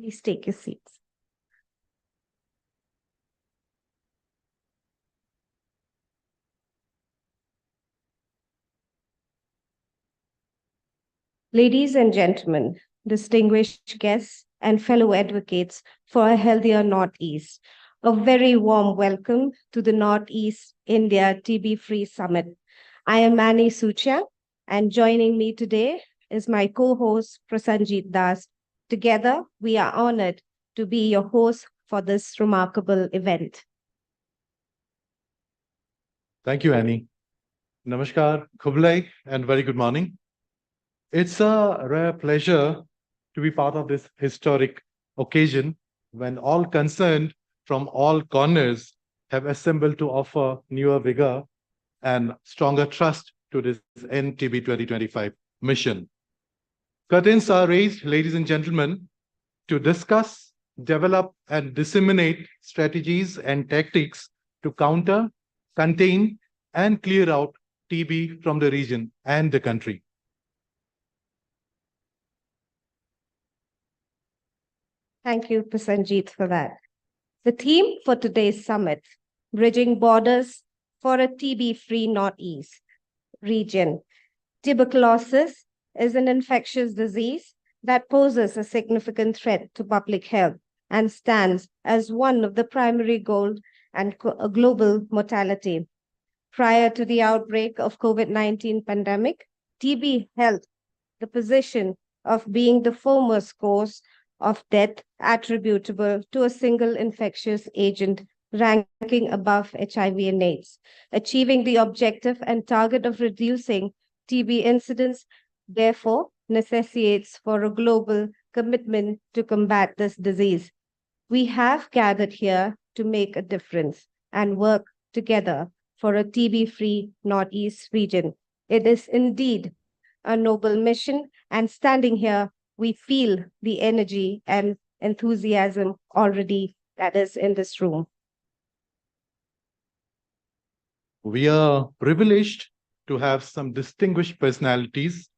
Please take your seats. Ladies and gentlemen, distinguished guests and fellow advocates for a healthier Northeast, a very warm welcome to the Northeast India TB-Free Summit. I am Mani Sucha, and joining me today is my co-host Prasanjit Das. Together, we are honored to be your host for this remarkable event. Thank you, Annie. Namaskar, Kublai, and very good morning. It's a rare pleasure to be part of this historic occasion when all concerned from all corners have assembled to offer newer vigor and stronger trust to this NTB 2025 mission. Curtains are raised, ladies and gentlemen, to discuss, develop, and disseminate strategies and tactics to counter, contain, and clear out TB from the region and the country. Thank you, Prasanjit, for that. The theme for today's summit, Bridging Borders for a TB-Free Northeast region. Tuberculosis is an infectious disease that poses a significant threat to public health and stands as one of the primary goals and global mortality. Prior to the outbreak of COVID-19 pandemic, TB held the position of being the foremost cause of death attributable to a single infectious agent, ranking above HIV and AIDS. Achieving the objective and target of reducing TB incidence, therefore, necessitates for a global commitment to combat this disease. We have gathered here to make a difference and work together for a TB-free Northeast region. It is indeed a noble mission, and standing here, we feel the energy and enthusiasm already that is in this room. We are privileged to have some distinguished personalities,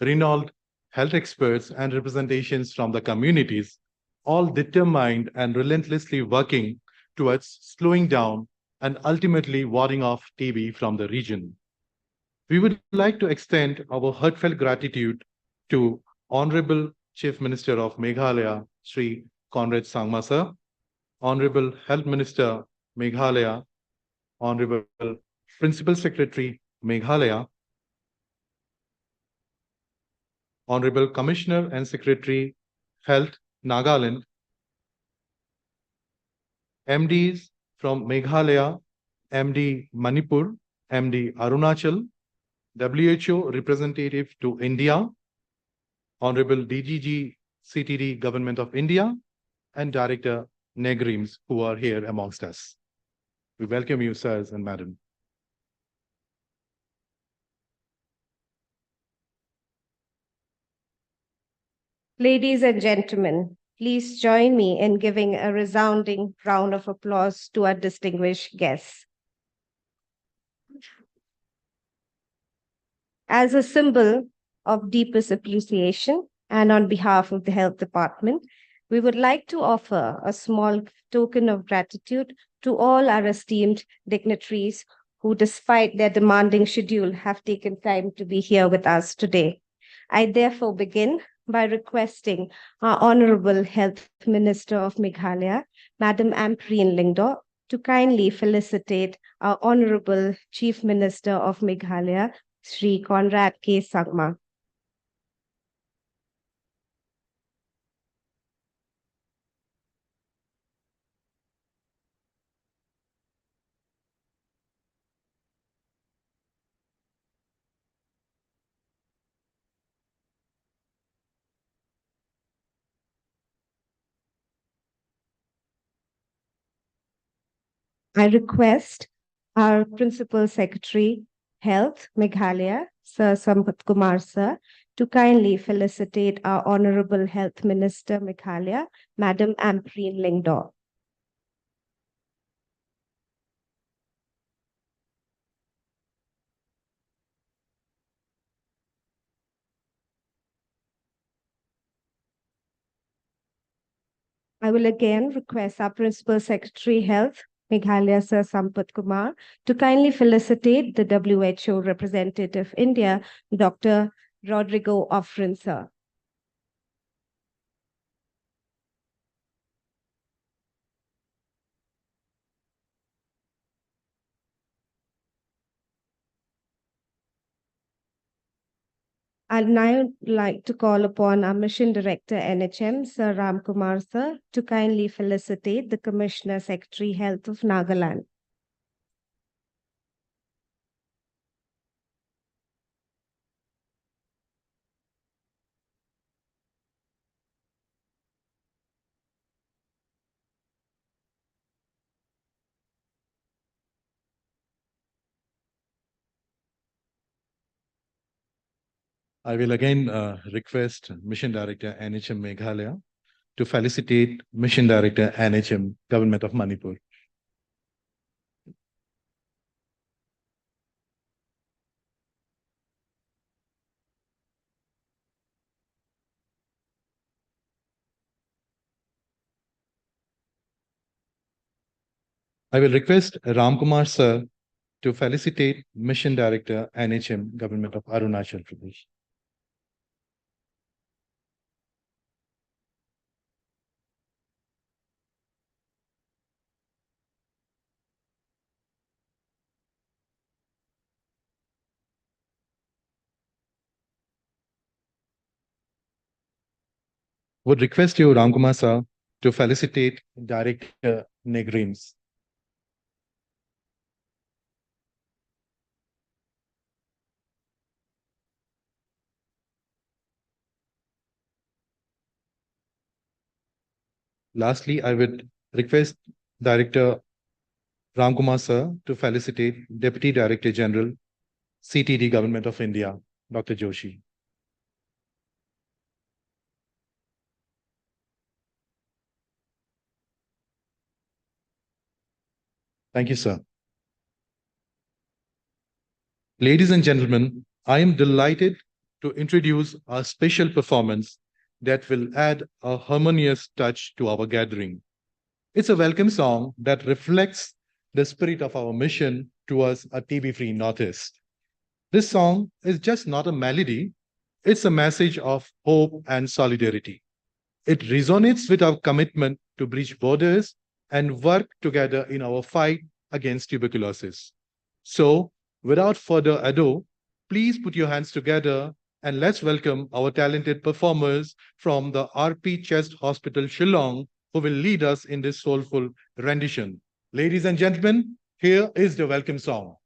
renowned health experts, and representations from the communities, all determined and relentlessly working towards slowing down and ultimately warding off TB from the region. We would like to extend our heartfelt gratitude to Honorable Chief Minister of Meghalaya, Sri Conrad Sangma Sir, Honorable Health Minister Meghalaya, Honorable Principal Secretary Meghalaya, Honorable Commissioner and Secretary Health Nagaland, MDs from Meghalaya, MD Manipur, MD Arunachal, WHO representative to India, Honorable DGG CTD Government of India, and Director Negrims, who are here amongst us. We welcome you, sirs and madam. Ladies and gentlemen, please join me in giving a resounding round of applause to our distinguished guests. As a symbol of deepest appreciation and on behalf of the Health Department, we would like to offer a small token of gratitude to all our esteemed dignitaries who, despite their demanding schedule, have taken time to be here with us today. I therefore begin by requesting our Honorable Health Minister of Meghalaya, Madam Ampreen Lingdo, to kindly felicitate our Honorable Chief Minister of Meghalaya, Sri Conrad K. Sangma. I request our Principal Secretary, Health, Meghalaya, Sir Sampath Kumar Sir, to kindly felicitate our Honorable Health Minister, Meghalaya, Madam Ampreen Lingdo. I will again request our Principal Secretary Health, Meghalaya Sir Sampath Kumar, to kindly felicitate the WHO representative India, Dr. Rodrigo Offrin, sir. I'd now like to call upon our Mission Director NHM, Sir Ram Kumar, sir, to kindly felicitate the Commissioner Secretary Health of Nagaland. I will again request Mission Director NHM Meghalaya to felicitate Mission Director NHM Government of Manipur. I will request Ram Kumar sir to felicitate Mission Director NHM Government of Arunachal Pradesh. Would request you, Ram Kumar sir, to felicitate Director Negrims. Lastly, I would request Director Ram Kumar sir to felicitate Deputy Director General, CTD Government of India, Dr. Joshi. Thank you, sir. Ladies and gentlemen, I am delighted to introduce our special performance that will add a harmonious touch to our gathering. It's a welcome song that reflects the spirit of our mission towards a TB-free Northeast. This song is just not a melody, it's a message of hope and solidarity. It resonates with our commitment to bridge borders and work together in our fight against tuberculosis. So, without further ado, please put your hands together and let's welcome our talented performers from the RP Chest Hospital Shillong who will lead us in this soulful rendition. Ladies and gentlemen, here is the welcome song.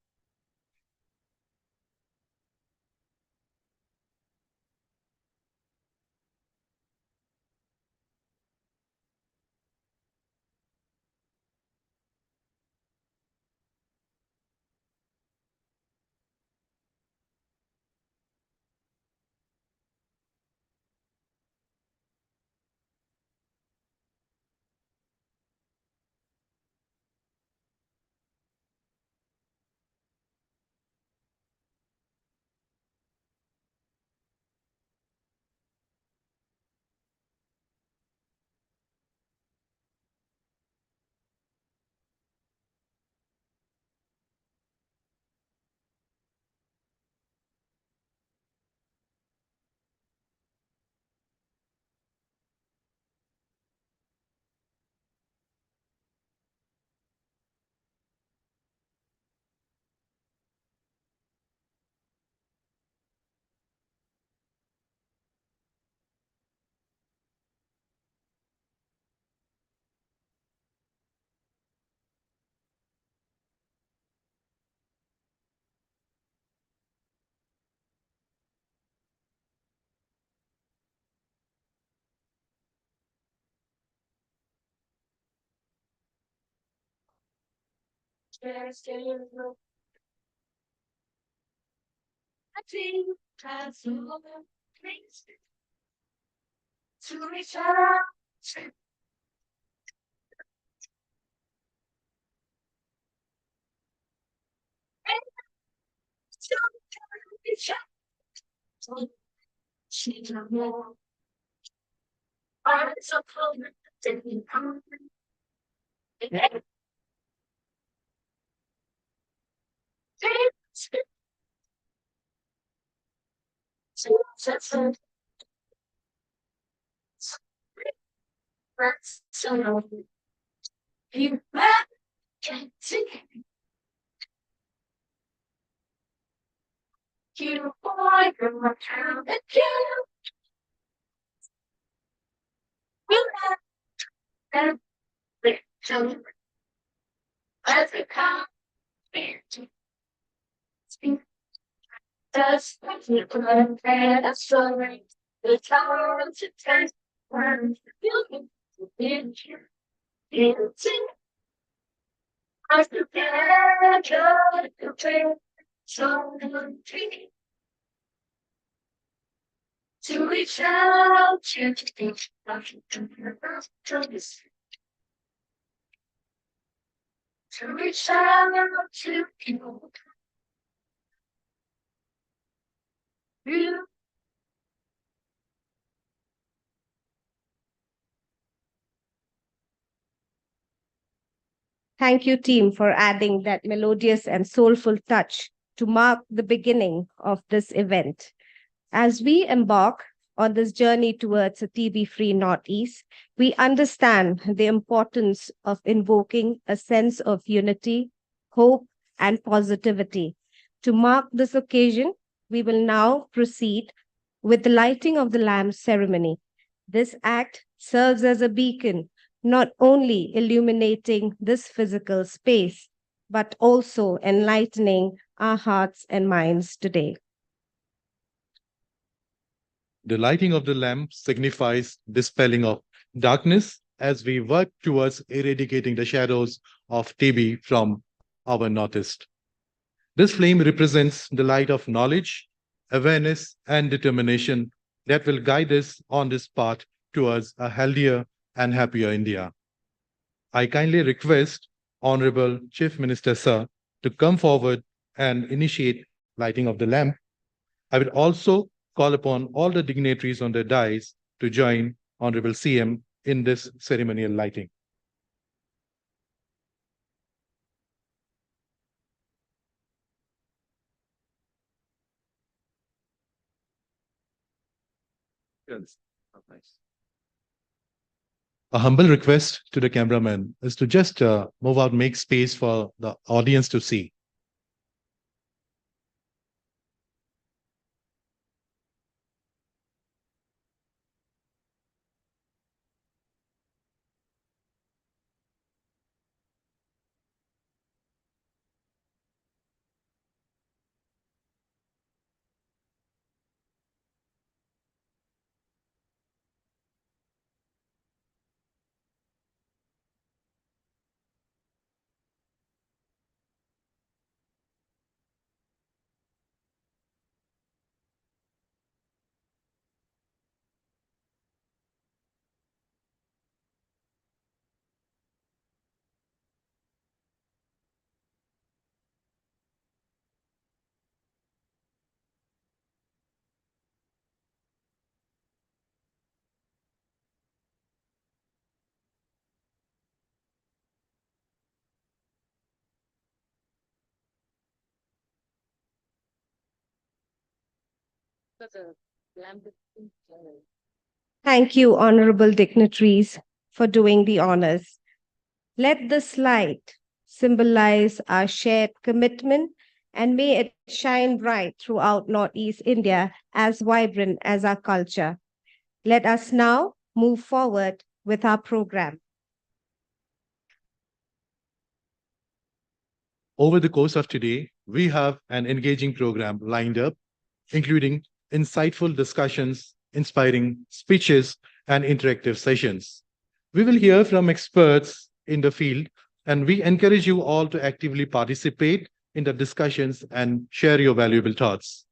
Thank you, team, for adding that melodious and soulful touch to mark the beginning of this event. As we embark on this journey towards a TB free Northeast, we understand the importance of invoking a sense of unity, hope, and positivity. To mark this occasion, we will now proceed with the lighting of the lamp ceremony. This act serves as a beacon, not only illuminating this physical space, but also enlightening our hearts and minds today. The lighting of the lamp signifies dispelling of darkness as we work towards eradicating the shadows of TB from our Northeast. This flame represents the light of knowledge, awareness, and determination that will guide us on this path towards a healthier and happier India. I kindly request Honorable Chief Minister Sir to come forward and initiate lighting of the lamp. I will also call upon all the dignitaries on the dais to join Honorable CM in this ceremonial lighting. Yes. Oh, nice. A humble request to the cameraman is to just move out, make space for the audience to see. Thank you, honorable dignitaries, for doing the honors. Let this light symbolize our shared commitment and may it shine bright throughout Northeast India as vibrant as our culture. Let us now move forward with our program. Over the course of today, we have an engaging program lined up, including insightful discussions, inspiring speeches, and interactive sessions. We will hear from experts in the field, and we encourage you all to actively participate in the discussions and share your valuable thoughts.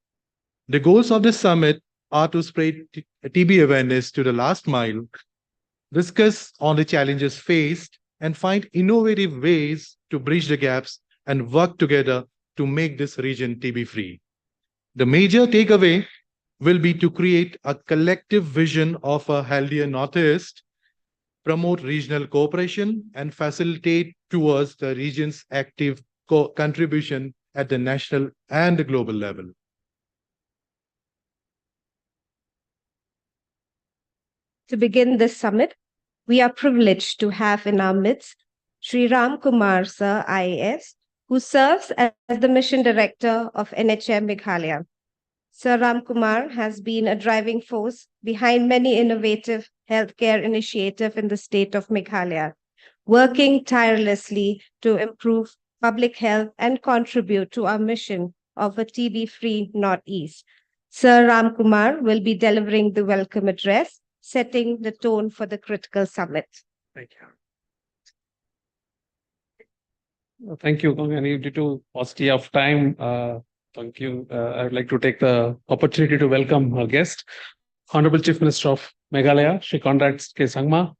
The goals of this summit are to spread TB awareness to the last mile, discuss on the challenges faced, and find innovative ways to bridge the gaps and work together to make this region TB free. The major takeaway will be to create a collective vision of a healthier Northeast promote regional cooperation, and facilitate towards the region's active contribution at the national and the global level. To begin this summit, we are privileged to have in our midst Sri Ram Kumar Sir IAS, who serves as the Mission Director of NHM Meghalaya. Sir Ram Kumar has been a driving force behind many innovative healthcare initiatives in the state of Meghalaya, working tirelessly to improve public health and contribute to our mission of a TB-free Northeast. Sir Ram Kumar will be delivering the welcome address, setting the tone for the critical summit. Thank you. Thank you, Kongani. Due to paucity of time, thank you. I would like to take the opportunity to welcome our guest, Honorable Chief Minister of Meghalaya, Shri Conrad K. Sangma,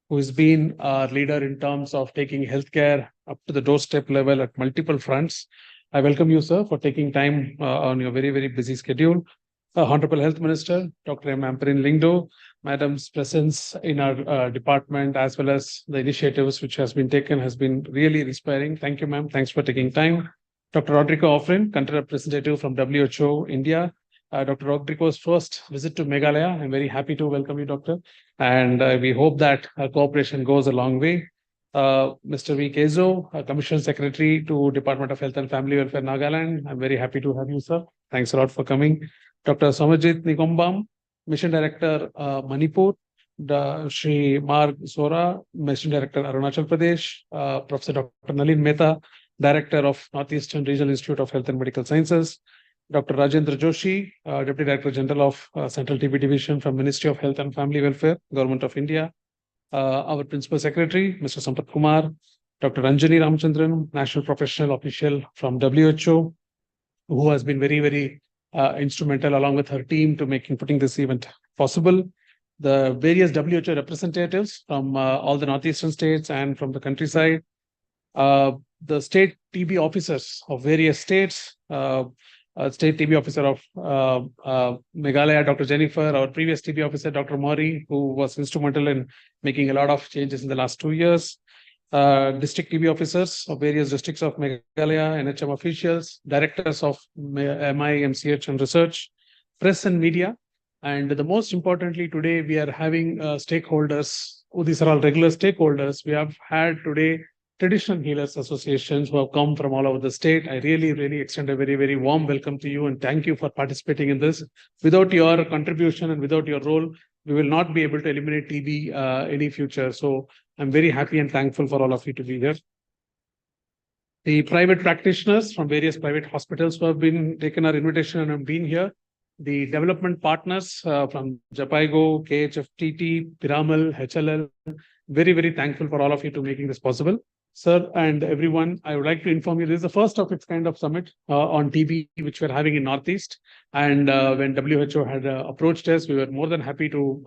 who has been our leader in terms of taking healthcare up to the doorstep level at multiple fronts. I welcome you, sir, for taking time on your very, very busy schedule. Honorable Health Minister, Dr. M. Amperin Lingdo, Madam's presence in our department, as well as the initiatives which has been taken, has been really inspiring. Thank you, ma'am. Thanks for taking time. Dr. Rodrigo Offrin, country representative from WHO India. Dr. Rodrigo's first visit to Meghalaya. I'm very happy to welcome you, Doctor. And we hope that our cooperation goes a long way. Mr. V. Kezo, Commission Secretary to Department of Health and Family Welfare, Nagaland. I'm very happy to have you, sir. Thanks a lot for coming. Dr. Somajit Nikombam, Mission Director, Manipur. Shri Marg Sora, Mission Director, Arunachal Pradesh. Professor Dr. Nalin Mehta, Director of Northeastern Regional Institute of Health and Medical Sciences. Dr. Rajendra Joshi, Deputy Director General of Central TB Division from Ministry of Health and Family Welfare, Government of India. Our Principal Secretary, Mr. Sampath Kumar. Dr. Anjani Ramchandran, National Professional Official from WHO, who has been very, very instrumental along with her team to putting this event possible. The various WHO representatives from all the northeastern states and from the countryside. The state TB officers of various states. State TB officer of Meghalaya, Dr. Jennifer, our previous TB officer, Dr. Mori, who was instrumental in making a lot of changes in the last 2 years. District TB officers of various districts of Meghalaya, NHM officials, directors of MI, MCH and research, press and media. And the most importantly, today we are having stakeholders. These are all regular stakeholders. We have had today traditional healers associations who have come from all over the state. I really, really extend a very, very warm welcome to you and thank you for participating in this. Without your contribution and without your role, we will not be able to eliminate TB any future. So I'm very happy and thankful for all of you to be here. The private practitioners from various private hospitals who have been taken our invitation and have been here. The development partners from Japaigo, KHFTT, Piramal, HLL. Very, very thankful for all of you to making this possible. Sir and everyone, I would like to inform you, this is the first of its kind of summit on TB, which we're having in Northeast. And when WHO had approached us, we were more than happy to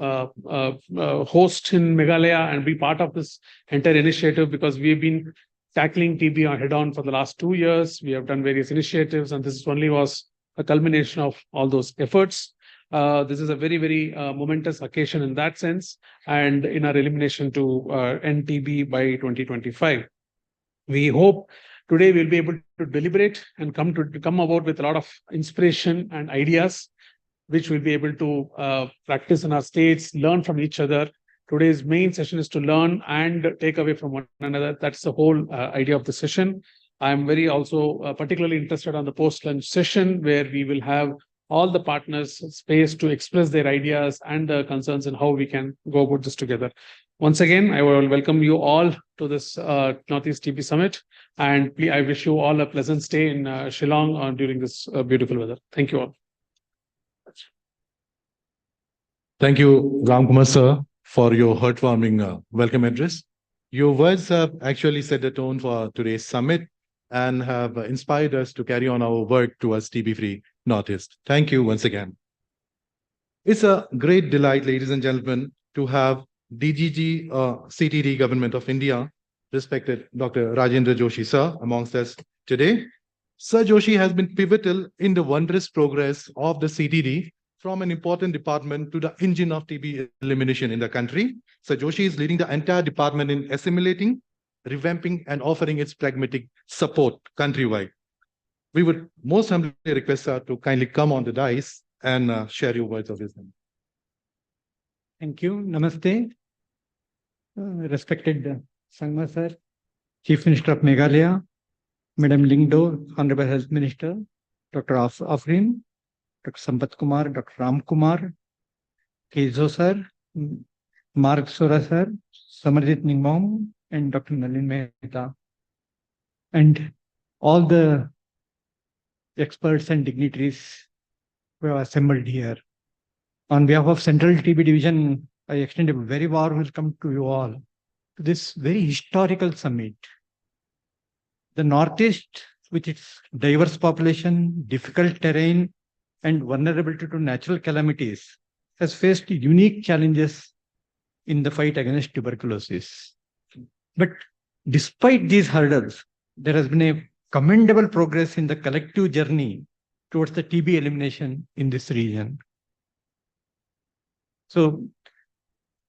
host in Meghalaya and be part of this entire initiative because we've been tackling TB head-on for the last 2 years. We have done various initiatives, and this only was a culmination of all those efforts. This is a very, very momentous occasion in that sense, and in our elimination to end TB by 2025. We hope today we'll be able to deliberate and come about with a lot of inspiration and ideas, which we'll be able to practice in our states, learn from each other. Today's main session is to learn and take away from one another. That's the whole idea of the session. I'm very also particularly interested on the post-lunch session, where we will have all the partners space to express their ideas and the concerns and how we can go about this together. Once again, I will welcome you all to this Northeast TB Summit, and I wish you all a pleasant stay in Shillong during this beautiful weather. Thank you all. Thank you, Ram Kumar sir, for your heartwarming welcome address. Your words have actually set the tone for today's summit and have inspired us to carry on our work towards TB-free Northeast. Thank you once again. It's a great delight, ladies and gentlemen, to have DGG CTD Government of India, respected Dr. Rajendra Joshi sir, amongst us today. Sir Joshi has been pivotal in the wondrous progress of the CTD from an important department to the engine of TB elimination in the country. Sir Joshi is leading the entire department in assimilating, revamping, and offering its pragmatic support countrywide. We would most humbly request sir to kindly come on the dais and share your words of wisdom. Thank you. Namaste. Respected Sangma sir, Chief Minister of Meghalaya, Madam Lingdo, Honorable Health Minister, Dr. Afrin, Dr. Sampat Kumar, Dr. Ram Kumar, Kezo sir, Mark Sora sir, Samarjit Ningmom, and Dr. Nalin Mehta, and all the experts and dignitaries who have assembled here. On behalf of Central TB Division, I extend a very warm welcome to you all to this very historical summit. The Northeast, with its diverse population, difficult terrain, and vulnerability to natural calamities, has faced unique challenges in the fight against tuberculosis. But despite these hurdles, there has been a commendable progress in the collective journey towards the TB elimination in this region. So,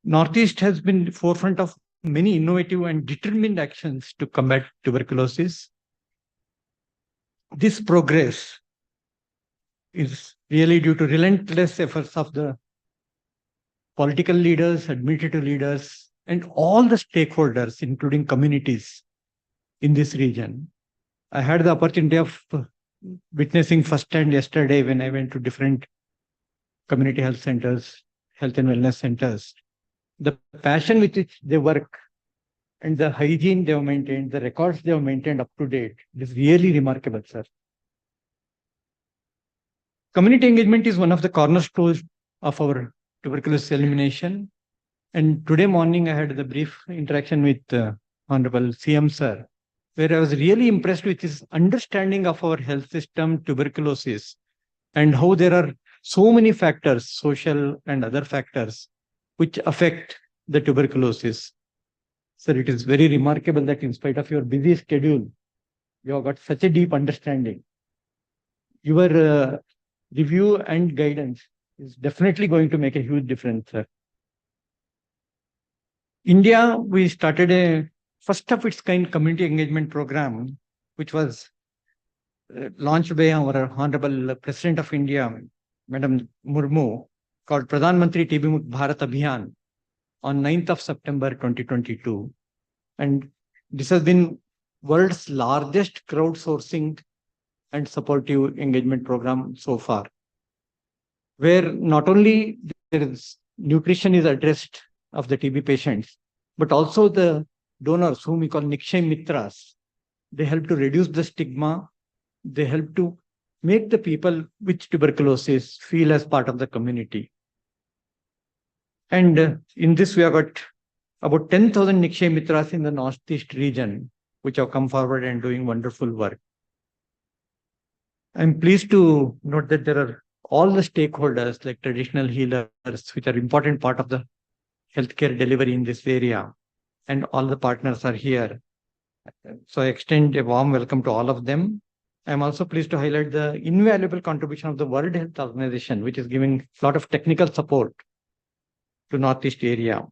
Northeast has been the forefront of many innovative and determined actions to combat tuberculosis. This progress is really due to relentless efforts of the political leaders, administrative leaders, and all the stakeholders, including communities in this region. I had the opportunity of witnessing firsthand yesterday when I went to different community health centers, health and wellness centers. The passion with which they work and the hygiene they have maintained, the records they have maintained up to date, is really remarkable, sir. Community engagement is one of the cornerstones of our tuberculosis elimination. And today morning, I had the brief interaction with Honorable CM, sir, where I was really impressed with his understanding of our health system, tuberculosis, and how there are so many factors, social and other factors, which affect the tuberculosis. Sir, it is very remarkable that in spite of your busy schedule, you have got such a deep understanding. Your review and guidance is definitely going to make a huge difference, sir. India, we started a first of its kind community engagement program, which was launched by our Honorable President of India, Madam Murmu, called Pradhan Mantri TB Mukt Bharat Abhiyan on 9th of September 2022. And this has been world's largest crowdsourcing and supportive engagement program so far, where not only there is nutrition is addressed of the TB patients, but also the donors whom we call Nikshay Mitras. They help to reduce the stigma. They help to make the people with tuberculosis feel as part of the community. And in this, we have got about 10,000 Nikshay Mitras in the Northeast region, which have come forward and doing wonderful work. I'm pleased to note that there are all the stakeholders like traditional healers, which are important part of the healthcare delivery in this area, and all the partners are here. So I extend a warm welcome to all of them. I'm also pleased to highlight the invaluable contribution of the World Health Organization, which is giving a lot of technical support to Northeast area.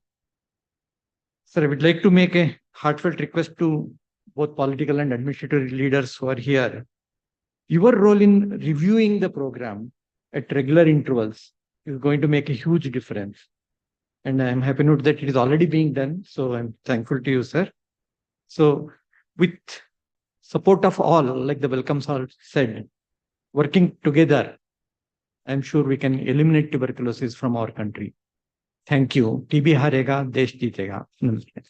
Sir, I would like to make a heartfelt request to both political and administrative leaders who are here. Your role in reviewing the program at regular intervals is going to make a huge difference. And I'm happy to note that it is already being done. So I'm thankful to you, sir. So with support of all, like the welcomes all said, working together, I'm sure we can eliminate tuberculosis from our country. Thank you. TB harega, desh jeetega. Namaste.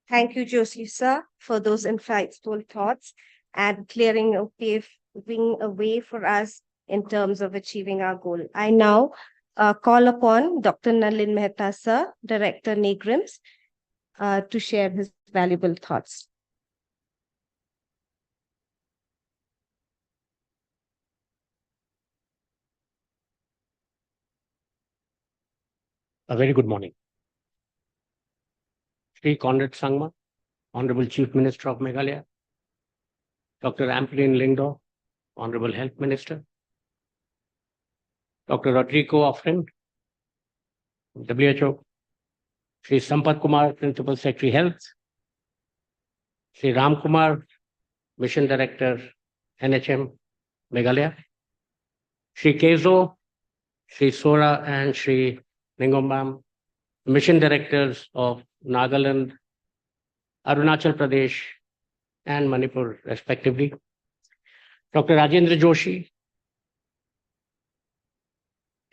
Thank you, Joshi sir, for those insightful thoughts and clearing a way for us in terms of achieving our goal. I now call upon Dr. Nalin Mehta sir, Director NEGRIMS, to share his valuable thoughts. A very good morning. Shri Conrad Sangma, Honorable Chief Minister of Meghalaya, Dr. Amplin Lingdo, Honorable Health Minister, Dr. Rodrigo Offren, WHO, Sri Sampath Kumar, Principal Secretary Health, Sri Ram Kumar, Mission Director, NHM, Meghalaya, Sri Kezo, Sri Sora, and Sri Ningombam, Mission Directors of Nagaland, Arunachal Pradesh, and Manipur, respectively. Dr. Rajendra Joshi,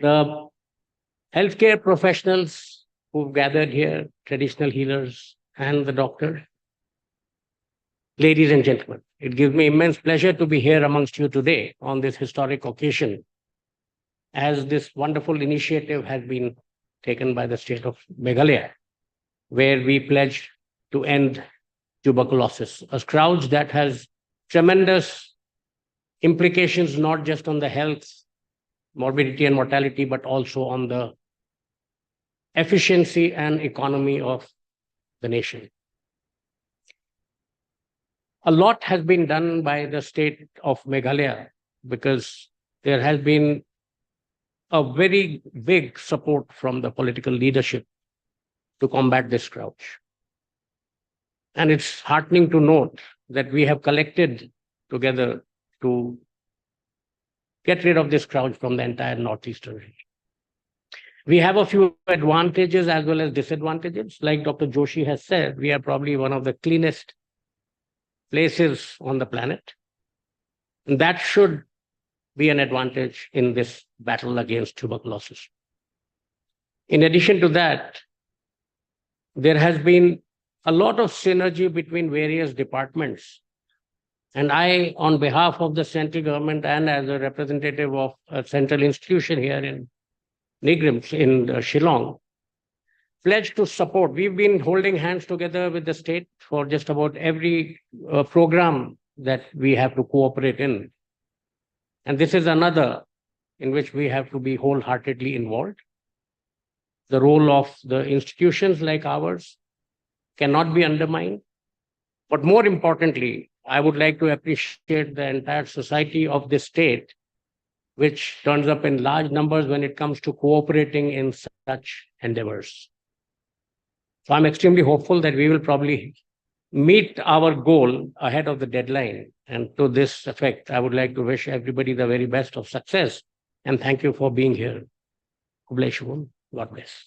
the healthcare professionals who've gathered here, traditional healers, and the doctor. Ladies and gentlemen, it gives me immense pleasure to be here amongst you today on this historic occasion, as this wonderful initiative has been taken by the state of Meghalaya, where we pledge to end tuberculosis, a scourge that has tremendous implications not just on the health, morbidity, and mortality, but also on the efficiency and economy of the nation. A lot has been done by the state of Meghalaya because there has been a very big support from the political leadership to combat this scourge. And it's heartening to note that we have collected together to get rid of this scourge from the entire northeastern region. We have a few advantages as well as disadvantages. Like Dr. Joshi has said, we are probably one of the cleanest places on the planet. And that should be an advantage in this battle against tuberculosis. In addition to that, there has been a lot of synergy between various departments. And I, on behalf of the central government and as a representative of a central institution here in Nigrims in Shillong, pledged to support. We've been holding hands together with the state for just about every program that we have to cooperate in. And this is another in which we have to be wholeheartedly involved. The role of the institutions like ours cannot be undermined. But more importantly, I would like to appreciate the entire society of this state, which turns up in large numbers when it comes to cooperating in such endeavors. So I'm extremely hopeful that we will probably meet our goal ahead of the deadline. And to this effect, I would like to wish everybody the very best of success. And thank you for being here. God bless.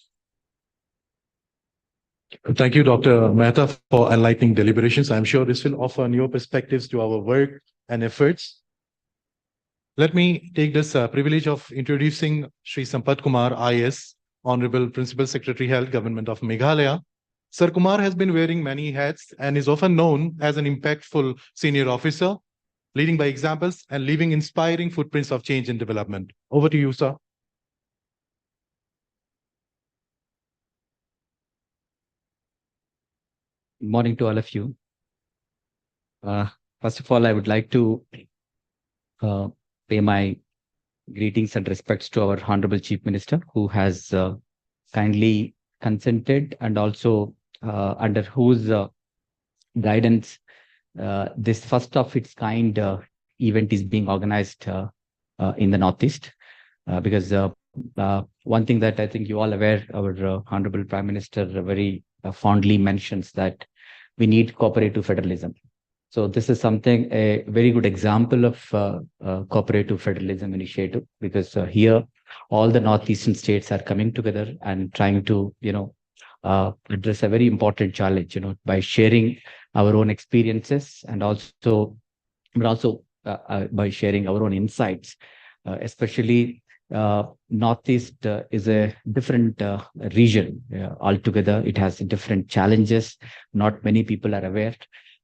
Thank you, Dr. Mehta, for enlightening deliberations. I'm sure this will offer new perspectives to our work and efforts. Let me take this privilege of introducing Sri Sampath Kumar, IS, Honorable Principal Secretary Health, Government of Meghalaya. Sir Kumar has been wearing many hats and is often known as an impactful senior officer, leading by examples and leaving inspiring footprints of change and development. Over to you, sir. Good morning to all of you. First of all, I would like to pay my greetings and respects to our Honorable Chief Minister, who has kindly consented and also under whose guidance this first of its kind event is being organized in the Northeast. Because one thing that I think you all aware, our Honorable Prime Minister very fondly mentions that we need cooperative federalism. So this is something, a very good example of cooperative federalism initiative, because here all the northeastern states are coming together and trying to, address a very important challenge, by sharing our own experiences and also by sharing our own insights, especially Northeast is a different region altogether. It has different challenges. Not many people are aware.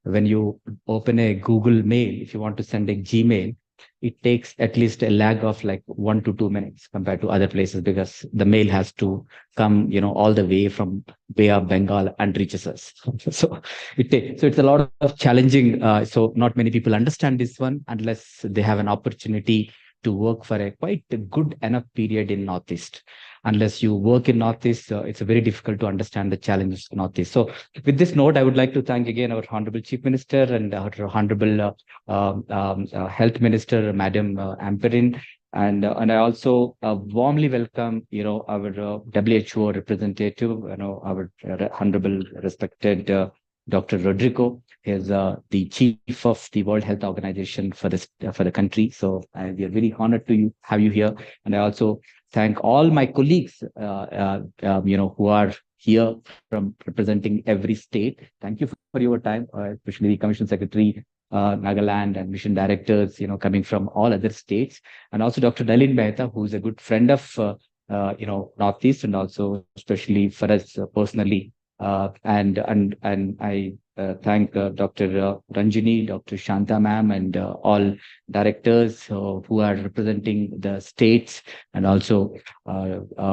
When you open a Google Mail, if you want to send a Gmail, it takes at least a lag of like 1 to 2 minutes compared to other places, because the mail has to come, all the way from Bay of Bengal and reaches us. So it's a lot of challenging. So not many people understand this one unless they have an opportunity to work for a quite a good enough period in Northeast. Unless you work in Northeast, it's very difficult to understand the challenges of Northeast. So with this note, I would like to thank again our Honorable Chief Minister and our Honorable Health Minister, Madam Amperin. And I also warmly welcome, our WHO representative, our honorable respected Dr. Rodrigo. He is the chief of the World Health Organization for this for the country. So we are very honored to have you here. And I also thank all my colleagues, who are here from representing every state. Thank you for your time, especially the Commission Secretary, Nagaland, and mission directors, coming from all other states, and also Dr. Dalin Mehta, who is a good friend of, Northeast, and also especially for us personally. And I thank Dr. Ranjini, Dr. Shanta ma'am, and all directors who are representing the states, and also the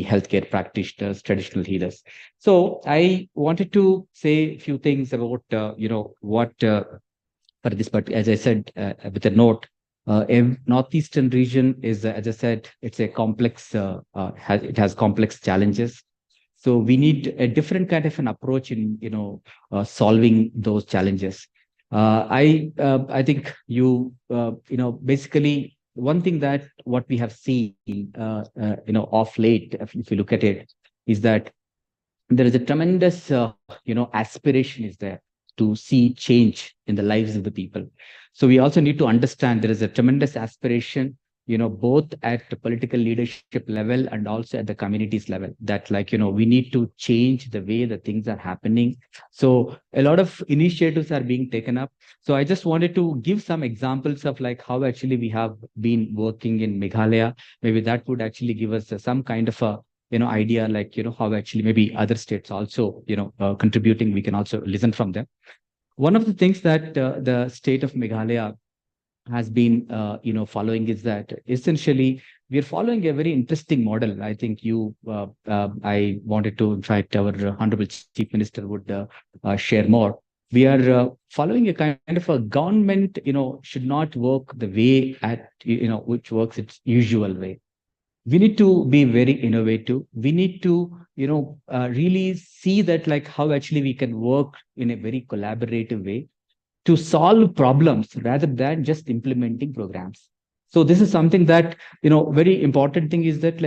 healthcare practitioners, traditional healers. So I wanted to say a few things about what for this, but as I said with a note. Northeastern region is, as I said, it's a complex. It has complex challenges. So we need a different kind of an approach in solving those challenges. I think basically one thing that what we have seen of late, if you look at it, is that there is a tremendous aspiration is there to see change in the lives of the people. So we also need to understand there is a tremendous aspiration, both at the political leadership level and also at the communities level, that we need to change the way the things are happening. So a lot of initiatives are being taken up. So I just wanted to give some examples of how actually we have been working in Meghalaya. Maybe that would actually give us some kind of a idea, how actually maybe other states also, contributing, we can also listen from them. One of the things that the state of Meghalaya has been, following is that essentially we are following a very interesting model. I think I wanted to, in fact, our Honorable Chief Minister would share more. We are following a kind of a government, should not work the way which works its usual way. We need to be very innovative. We need to, really see that how actually we can work in a very collaborative way to solve problems rather than just implementing programs. So this is something that, very important thing is that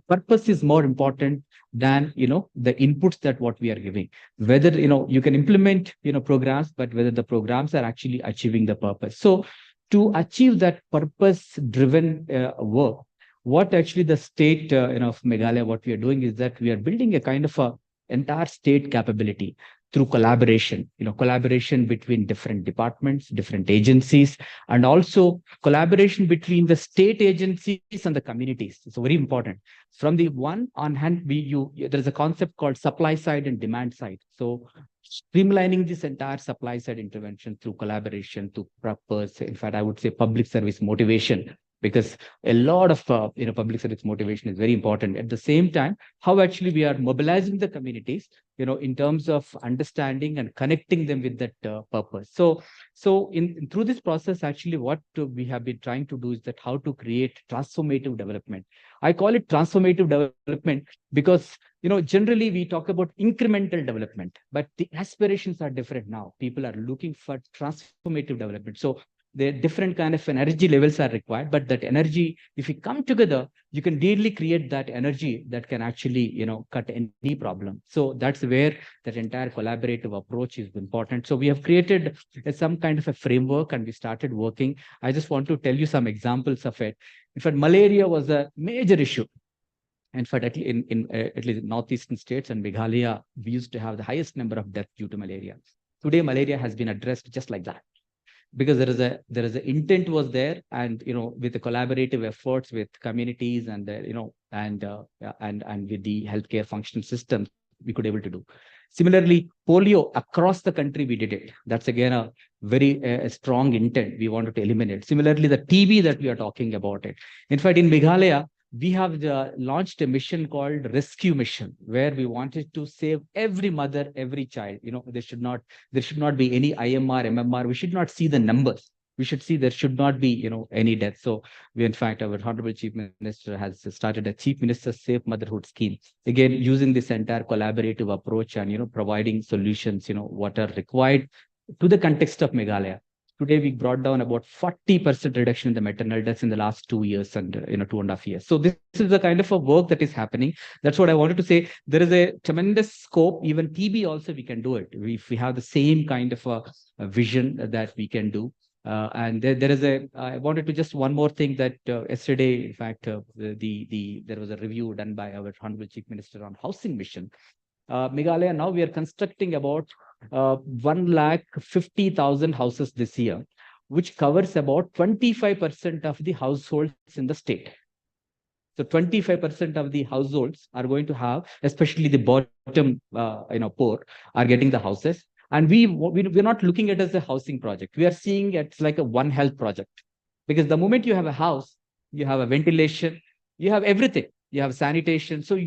purpose is more important than, the inputs that what we are giving. Whether, you can implement, programs, but whether the programs are actually achieving the purpose. So to achieve that purpose driven work, what actually the state of Meghalaya, what we are doing is that we are building a kind of a entire state capability through collaboration, collaboration between different departments, different agencies, and also collaboration between the state agencies and the communities. It's very important. From the one on hand, there's a concept called supply side and demand side. So streamlining this entire supply side intervention through collaboration, through purpose, in fact, I would say public service motivation, because a lot of public service motivation is very important. At the same time, how actually we are mobilizing the communities, in terms of understanding and connecting them with that purpose. So through this process, actually, what we have been trying to do is that how to create transformative development. I call it transformative development because generally we talk about incremental development, but the aspirations are different now. People are looking for transformative development. So the different kind of energy levels are required, but that energy, if we come together, you can really create that energy that can actually, cut any problem. So that's where that entire collaborative approach is important. So we have created some kind of a framework and we started working. I just want to tell you some examples of it. In fact, malaria was a major issue. In fact, at least northeastern states and Meghalaya, we used to have the highest number of deaths due to malaria. Today, malaria has been addressed just like that, because there is a intent was there, and with the collaborative efforts with communities and and with the healthcare function systems, we could able to do. Similarly, polio across the country, we did it. That's again a very strong intent we wanted to eliminate. Similarly, the TB that we are talking about it. In fact, in Meghalaya, we have launched a mission called Rescue Mission, where we wanted to save every mother, every child. There should not be any IMR, MMR. We should not see the numbers. we should see there should not be, any death. So we, in fact, our Honorable Chief Minister has started a Chief Minister's Safe Motherhood Scheme. Again, using this entire collaborative approach and, providing solutions, what are required to the context of Meghalaya. Today, we brought down about 40% reduction in the maternal deaths in the last 2 years and 2.5 years. So this is the kind of a work that is happening. That's what I wanted to say. There is a tremendous scope. Even TB also we can do it. If we have the same kind of a vision that we can do. And there is I wanted to just one more thing that yesterday, in fact, there was a review done by our Honorable Chief Minister on housing mission. Meghalaya, now we are constructing about 150,000 houses this year, which covers about 25% of the households in the state. So 25% of the households are going to have, especially the bottom, poor, are getting the houses. And we're not looking at it as a housing project. We are seeing it's like a One Health project. Because the moment you have a house, you have a ventilation, you have everything. You have sanitation. So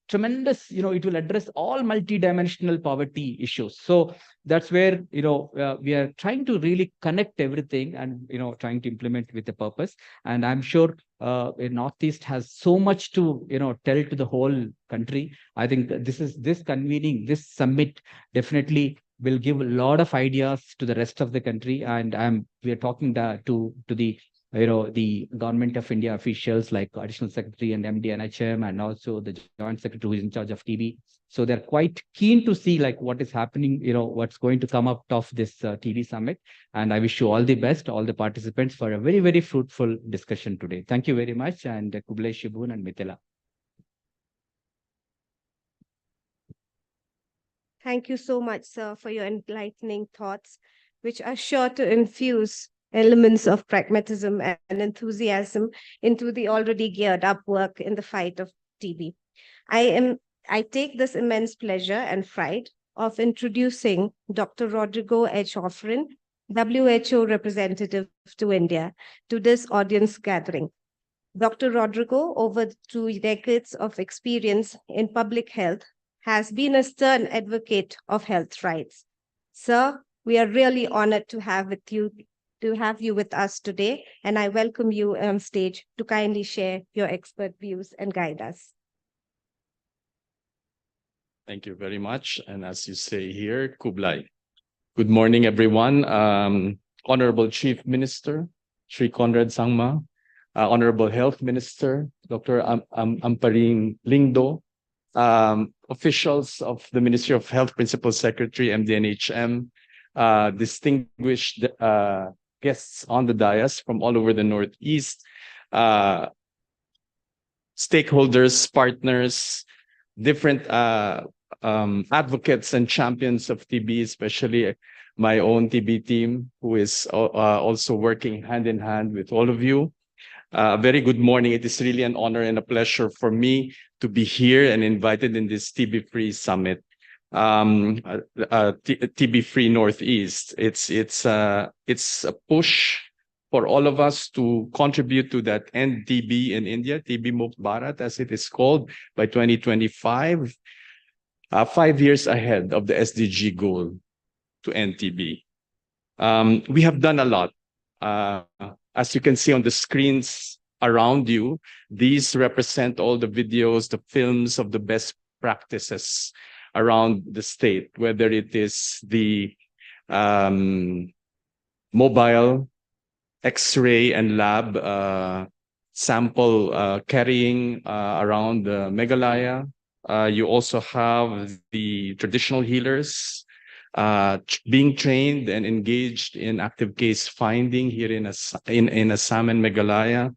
tremendous, it will address all multidimensional poverty issues. So that's where, we are trying to really connect everything and, trying to implement with a purpose. And I'm sure Northeast has so much to, tell to the whole country. I think this convening, this summit definitely will give a lot of ideas to the rest of the country. And we are talking to the the Government of India officials like Additional Secretary and MD NHM, and also the Joint Secretary who is in charge of TB. So they're quite keen to see like what is happening, what's going to come out of this TB summit. And I wish you all the best, all the participants, for a very, very fruitful discussion today. Thank you very much. And Kublai, Shibun and Mithila. Thank you so much, sir, for your enlightening thoughts, which are sure to infuse elements of pragmatism and enthusiasm into the already geared up work in the fight of TB. I take this immense pleasure and pride of introducing Dr. Rodrigo H. Offrin, WHO representative to India, to this audience gathering. Dr. Rodrigo, over 2 decades of experience in public health, has been a stern advocate of health rights. Sir, we are really honored to have you with us today, and I welcome you on stage to kindly share your expert views and guide us. Thank you very much. And as you say here, Kublai. Good morning, everyone. Honorable Chief Minister, Sri Conrad Sangma, Honorable Health Minister, Dr. Amparin Lingdo, officials of the Ministry of Health, Principal Secretary, MDNHM, distinguished guests on the dais from all over the Northeast, stakeholders, partners, different advocates and champions of TB, especially my own TB team, who is also working hand in hand with all of you. Very good morning. It is really an honor and a pleasure for me to be here and invited in this TB-free summit. TB-free Northeast. It's a push for all of us to contribute to that end TB in India, TB Mukt Bharat, as it is called, by 2025, 5 years ahead of the SDG goal to end TB. We have done a lot. As you can see on the screens around you, these represent all the videos, the films of the best practices around the state, whether it is the mobile X-ray and lab sample carrying around Meghalaya. You also have the traditional healers being trained and engaged in active case finding here in Assam and Meghalaya.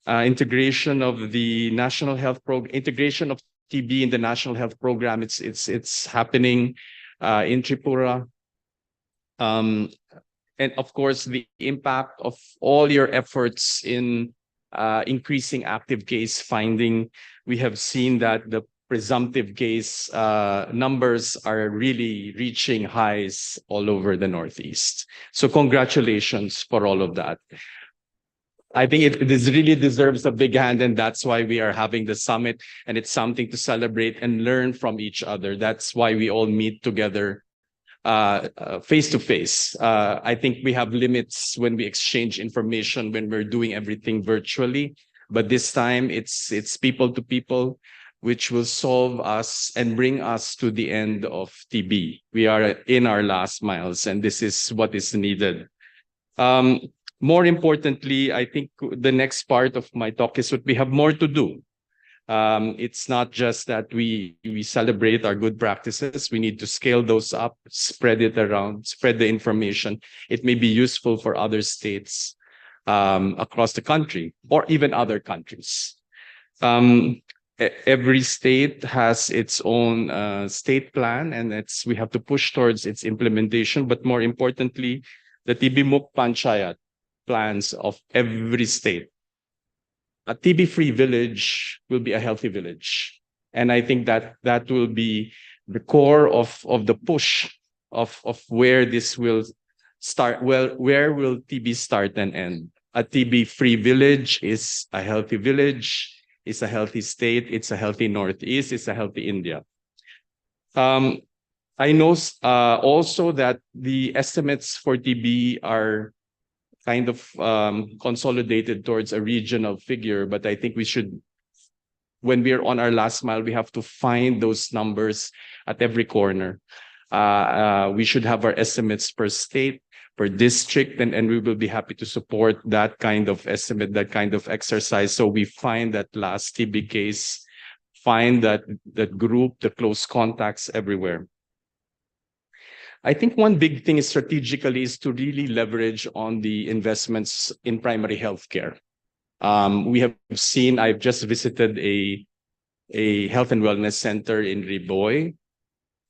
Integration of the national health program, integration of TB in the national health program. It's happening in Tripura. And of course, the impact of all your efforts in increasing active case finding. We have seen that the presumptive case numbers are really reaching highs all over the Northeast. So congratulations for all of that. I think this really deserves a big hand, and that's why we are having the summit, and it's something to celebrate and learn from each other. That's why we all meet together face to face. I think we have limits when we exchange information when we're doing everything virtually, but this time it's people to people, which will solve us and bring us to the end of TB. We are in our last miles, and this is what is needed. More importantly, I think the next part of my talk is what we have more to do. It's not just that we celebrate our good practices. We need to scale those up, spread it around, spread the information. It may be useful for other states across the country or even other countries. Every state has its own state plan, and we have to push towards its implementation. But more importantly, the TB Muk Panchayat plans of every state. A TB-free village will be a healthy village. And I think that will be the core of the push of where this will start. Well, where will TB start and end? A TB-free village is a healthy village, is a healthy state, it's a healthy Northeast, it's a healthy India. I know also that the estimates for TB are kind of consolidated towards a regional figure, but I think we should, when we are on our last mile, we have to find those numbers at every corner. We should have our estimates per state, per district, and we will be happy to support that kind of estimate, that kind of exercise. So we find that last TB case, find that group, the close contacts everywhere. I think one big thing strategically is to really leverage on the investments in primary healthcare. We have seen, I've just visited a health and wellness center in Riboy,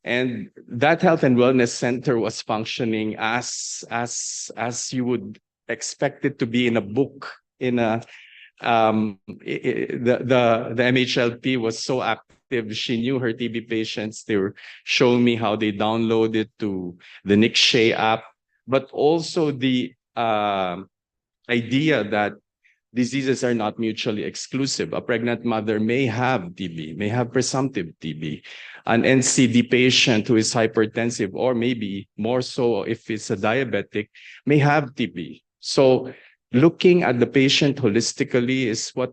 and that health and wellness center was functioning as you would expect it to be in a book. In a the MHLP was so active. She knew her TB patients. They were showing me how they downloaded to the Nick Shea app, but also the idea that diseases are not mutually exclusive. A pregnant mother may have TB, may have presumptive TB. An NCD patient who is hypertensive, or maybe more so if it's a diabetic, may have TB. So looking at the patient holistically is what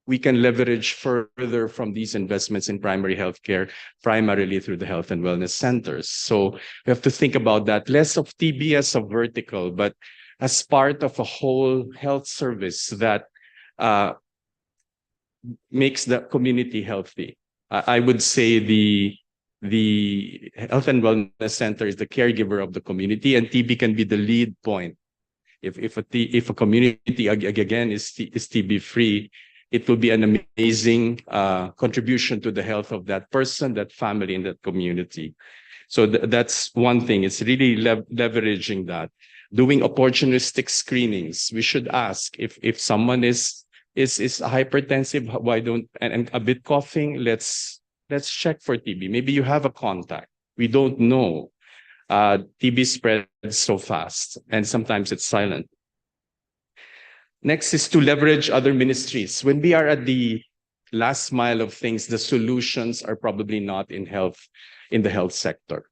we can leverage further from these investments in primary healthcare, primarily through the health and wellness centers. So we have to think about that, less of TB as a vertical, but as part of a whole health service that makes the community healthy. I would say the health and wellness center is the caregiver of the community, and TB can be the lead point. If a community again is TB free, it will be an amazing contribution to the health of that person, that family, and that community. So that's one thing. It's really leveraging that. Doing opportunistic screenings. We should ask if someone is hypertensive, why don't, and a bit coughing, let's check for TB. Maybe you have a contact. We don't know. TB spreads so fast, and sometimes it's silent. Next is to leverage other ministries. When we are at the last mile of things, the solutions are probably not in the health sector.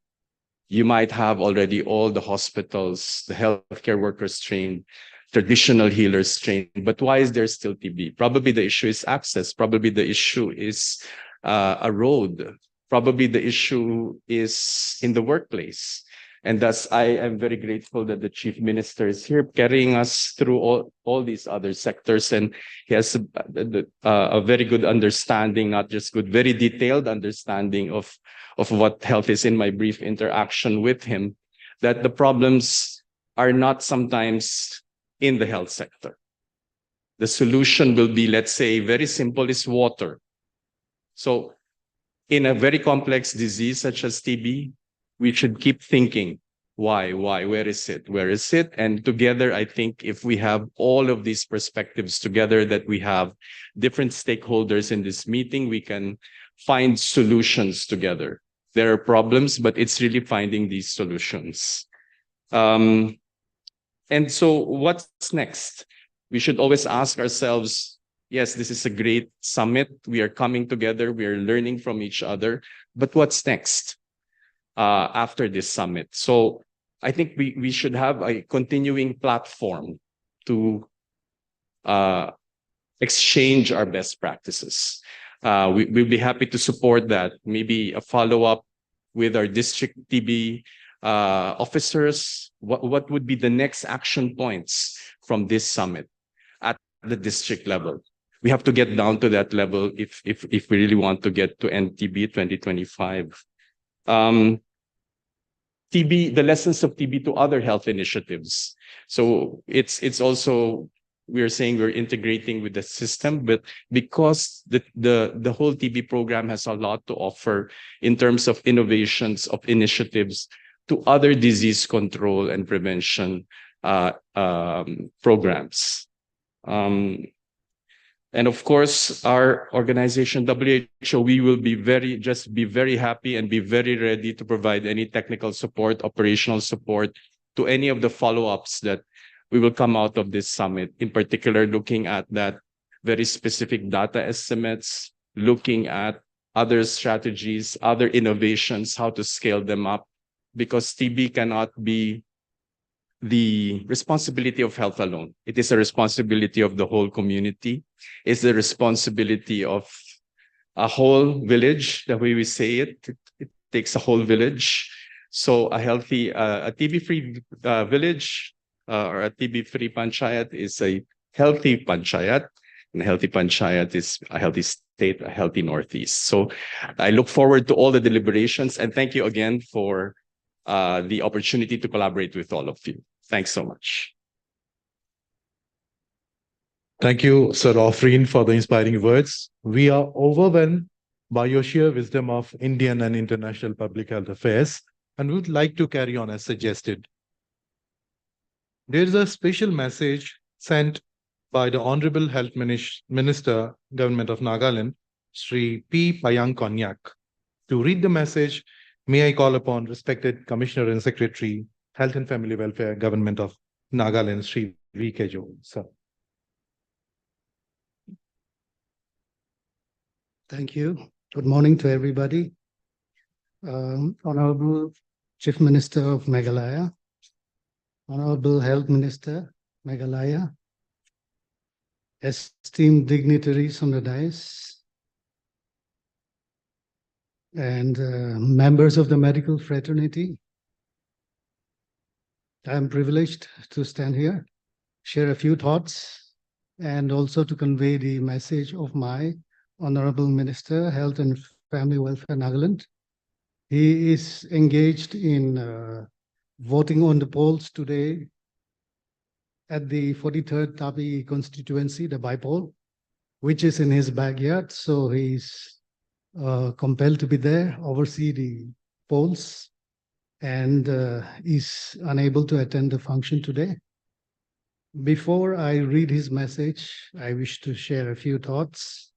You might have already all the hospitals, the healthcare workers trained, traditional healers trained, but why is there still TB? Probably the issue is access. Probably the issue is a road. Probably the issue is in the workplace. And thus, I am very grateful that the Chief Minister is here carrying us through all these other sectors. And he has a very good understanding, not just good, very detailed understanding of what health is. In my brief interaction with him, that the problems are not sometimes in the health sector. The solution will be, let's say, very simple, is water. So in a very complex disease such as TB, we should keep thinking, why, where is it? And together, I think if we have all of these perspectives together, that we have different stakeholders in this meeting, we can find solutions together. There are problems, but it's really finding these solutions. And so what's next? We should always ask ourselves, yes, this is a great summit. We are coming together. We are learning from each other. But what's next? after this summit. So I think we should have a continuing platform to exchange our best practices. We'll be happy to support that. Maybe a follow-up with our district TB officers. What would be the next action points from this summit at the district level? We have to get down to that level if we really want to get to NTB 2025. TB, the lessons of TB to other health initiatives. So it's also, we're saying we're integrating with the system, but because the whole TB program has a lot to offer in terms of innovations, of initiatives to other disease control and prevention programs. And of course, our organization, WHO, we will be very happy and be very ready to provide any technical support, operational support to any of the follow-ups that we will come out of this summit, in particular, looking at that very specific data estimates, looking at other strategies, other innovations, how to scale them up, because TB cannot be the responsibility of health alone. It is a responsibility of the whole community. It's the responsibility of a whole village. The way we say it, it takes a whole village. So a healthy, a TB-free village or a TB-free panchayat is a healthy panchayat. And a healthy panchayat is a healthy state, a healthy Northeast. So I look forward to all the deliberations, and thank you again for the opportunity to collaborate with all of you. Thanks so much. Thank you, Sir Afreen, for the inspiring words. We are overwhelmed by your sheer wisdom of Indian and international public health affairs, and we would like to carry on as suggested. There is a special message sent by the Honorable Health Minister, Government of Nagaland, Sri P. Payang Konyak. To read the message, may I call upon respected Commissioner and Secretary, Health and Family Welfare, Government of Nagaland, Sri V. Kejo, sir. Thank you. Good morning to everybody. Honorable Chief Minister of Meghalaya, Honorable Health Minister, Meghalaya, esteemed dignitaries on the dais, and members of the medical fraternity. I am privileged to stand here, share a few thoughts, and also to convey the message of my Honorable Minister, Health and Family Welfare, Nagaland. He is engaged in voting on the polls today at the 43rd Tapi constituency, the bypoll, which is in his backyard. So he's compelled to be there, oversee the polls, and is unable to attend the function today. Before I read his message, I wish to share a few thoughts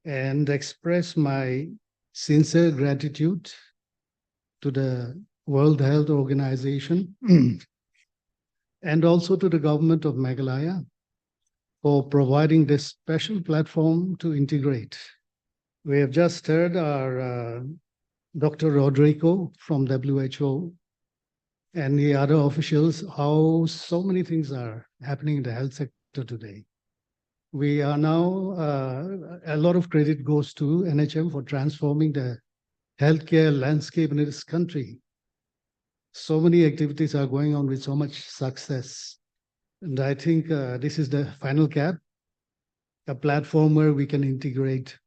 and express my sincere gratitude to the World Health Organization and also to the government of Meghalaya for providing this special platform to integrate. We have just heard our Dr. Rodrigo from WHO and the other officials, how so many things are happening in the health sector today. We are now, a lot of credit goes to NHM for transforming the healthcare landscape in this country. So many activities are going on with so much success. And I think this is the final cap, a platform where we can integrate,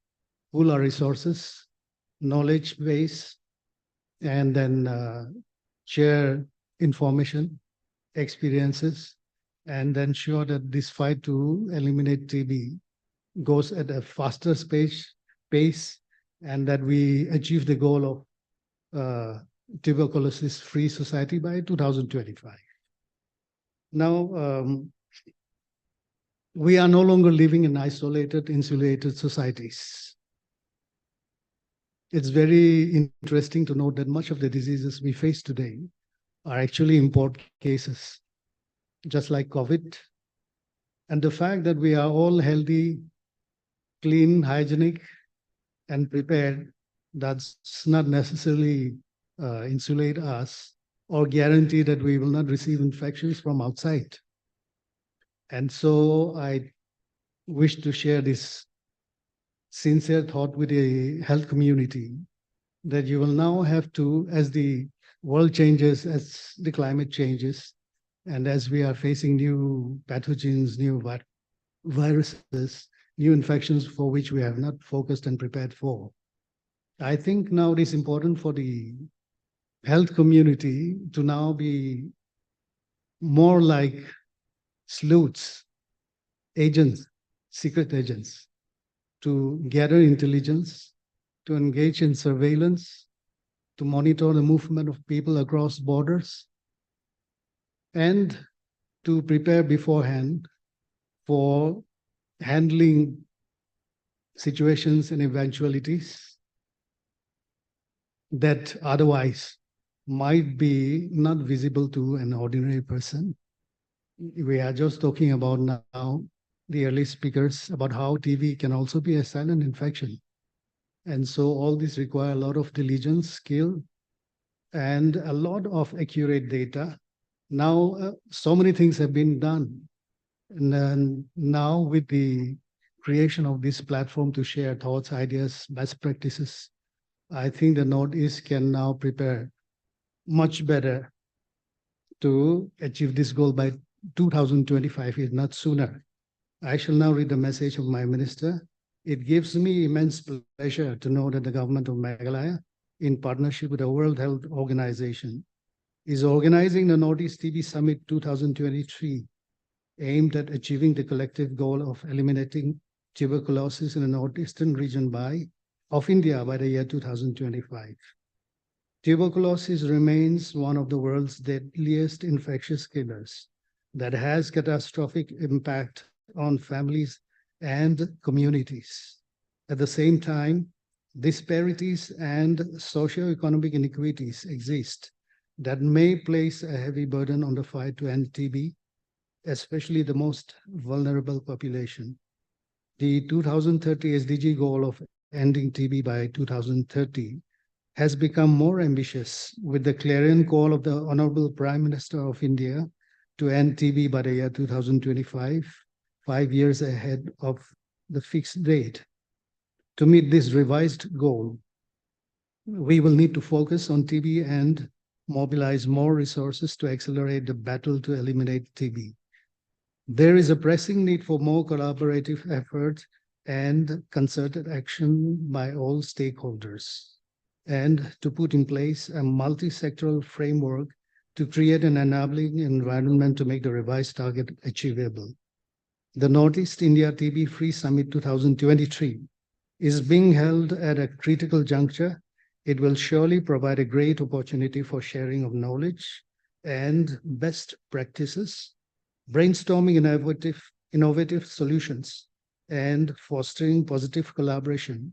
pool our resources, knowledge base, and then share information, experiences, and ensure that this fight to eliminate TB goes at a faster pace, and that we achieve the goal of tuberculosis-free society by 2025. Now, we are no longer living in isolated, insulated societies. It's very interesting to note that much of the diseases we face today are actually import cases, just like COVID. And the fact that we are all healthy, clean, hygienic, and prepared, that's not necessarily insulate us or guarantee that we will not receive infections from outside. And so I wish to share this sincere thought with the health community that you will now have to, as the world changes, as the climate changes, and as we are facing new pathogens, new viruses, new infections for which we have not focused and prepared for. I think now it is important for the health community to now be more like sleuths, agents, secret agents, to gather intelligence, to engage in surveillance, to monitor the movement of people across borders, and to prepare beforehand for handling situations and eventualities that otherwise might be not visible to an ordinary person. We are just talking about now, the early speakers, about how TB can also be a silent infection. And so all this require a lot of diligence, skill, and a lot of accurate data. Now, so many things have been done. And then now with the creation of this platform to share thoughts, ideas, best practices, I think the Northeast can now prepare much better to achieve this goal by 2025, if not sooner. I shall now read the message of my minister. It gives me immense pleasure to know that the government of Meghalaya, in partnership with the World Health Organization, is organizing the Northeast TB Summit 2023, aimed at achieving the collective goal of eliminating tuberculosis in the northeastern region of India by the year 2025. Tuberculosis remains one of the world's deadliest infectious killers that has catastrophic impact on families and communities. At the same time, disparities and socioeconomic inequities exist that may place a heavy burden on the fight to end TB, especially the most vulnerable population. The 2030 SDG goal of ending TB by 2030 has become more ambitious with the clarion call of the Honorable Prime Minister of India to end TB by the year 2025, 5 years ahead of the fixed date. To meet this revised goal, we will need to focus on TB and mobilize more resources to accelerate the battle to eliminate TB. There is a pressing need for more collaborative effort and concerted action by all stakeholders, and to put in place a multi-sectoral framework to create an enabling environment to make the revised target achievable. The Northeast India TB-Free Summit 2023 is being held at a critical juncture. It will surely provide a great opportunity for sharing of knowledge and best practices, brainstorming innovative solutions, and fostering positive collaboration,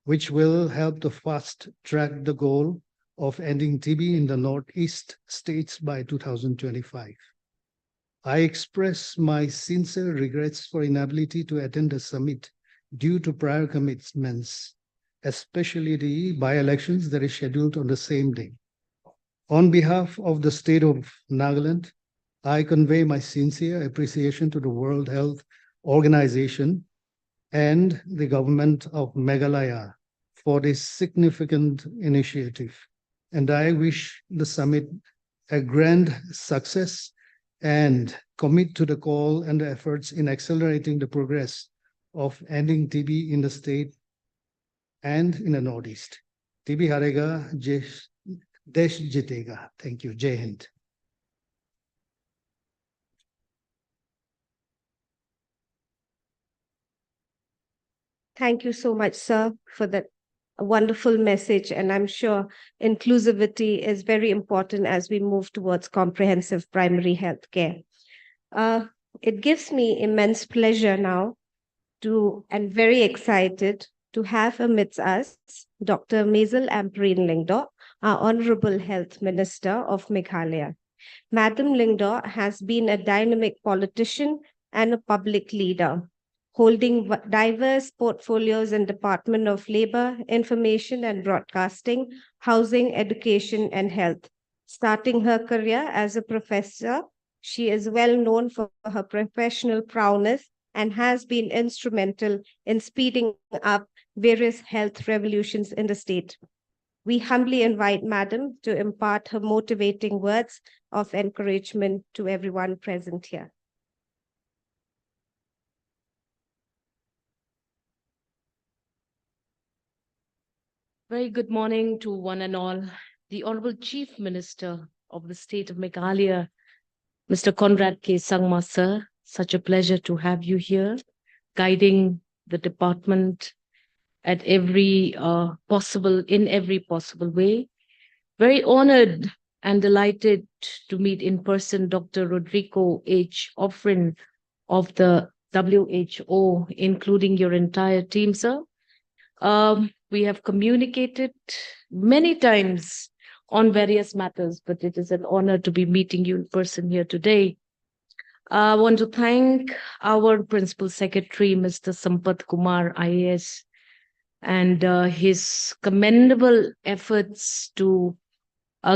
which will help to fast track the goal of ending TB in the Northeast states by 2025. I express my sincere regrets for inability to attend the summit due to prior commitments, especially the by-elections that is scheduled on the same day. On behalf of the state of Nagaland, I convey my sincere appreciation to the World Health Organization and the government of Meghalaya for this significant initiative. And I wish the summit a grand success and commit to the call and the efforts in accelerating the progress of ending TB in the state and in the Northeast. TB harega, desh jitega. Thank you. Jai Hind. Thank you so much, sir, for that wonderful message. And I'm sure inclusivity is very important as we move towards comprehensive primary health care. It gives me immense pleasure now and very excited to have amidst us Dr. Maisel Ampreen Lingdo, our Honorable Health Minister of Meghalaya. Madam Lingdo has been a dynamic politician and a public leader holding diverse portfolios in Department of Labor, Information and Broadcasting, Housing, Education and Health. Starting her career as a professor, she is well known for her professional prowess and has been instrumental in speeding up various health revolutions in the state. We humbly invite Madam to impart her motivating words of encouragement to everyone present here. Very good morning to one and all. The Honorable Chief Minister of the state of Meghalaya, Mr. Conrad K. Sangma, sir, such a pleasure to have you here, guiding the department at every in every possible way. Very honored and delighted to meet in person Dr. Rodrigo H. Offrin of the WHO, including your entire team, sir. We have communicated many times on various matters, but it is an honor to be meeting you in person here today. I want to thank our Principal Secretary, Mr. Sampath Kumar, IAS, and his commendable efforts to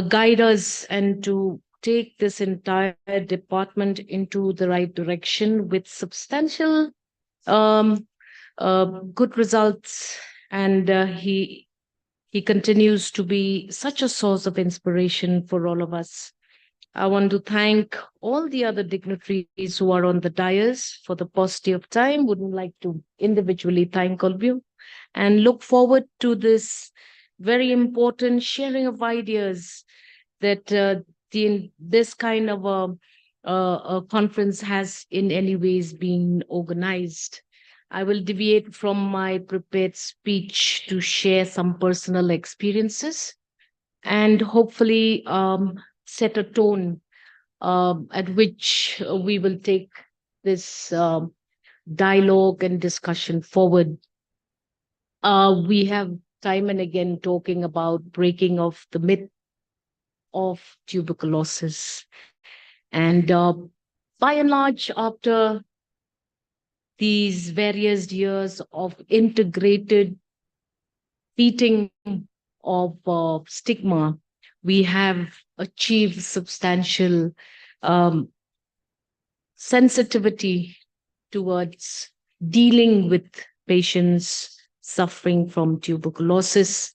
guide us and to take this entire department into the right direction with substantial good results. And he continues to be such a source of inspiration for all of us. I want to thank all the other dignitaries who are on the dais. For the paucity of time, wouldn't like to individually thank all of you and look forward to this very important sharing of ideas that this kind of a conference has in any ways been organized. I will deviate from my prepared speech to share some personal experiences and hopefully set a tone at which we will take this dialogue and discussion forward. We have time and again talking about breaking of the myth of tuberculosis. And by and large, after these various years of integrated beating of stigma, we have achieved substantial sensitivity towards dealing with patients suffering from tuberculosis.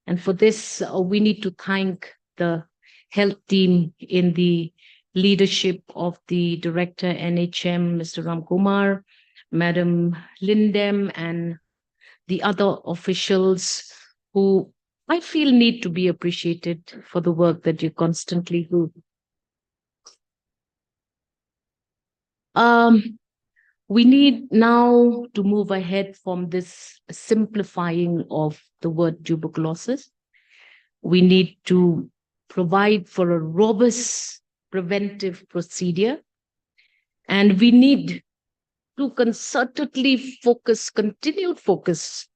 And for this, we need to thank the health team in the leadership of the Director NHM, Mr. Ramkumar, Madam Lindem, and the other officials who I feel need to be appreciated for the work that you constantly do. We need now to move ahead from this simplifying of the word tuberculosis. We need to provide for a robust preventive procedure, and we need to concertedly continued focus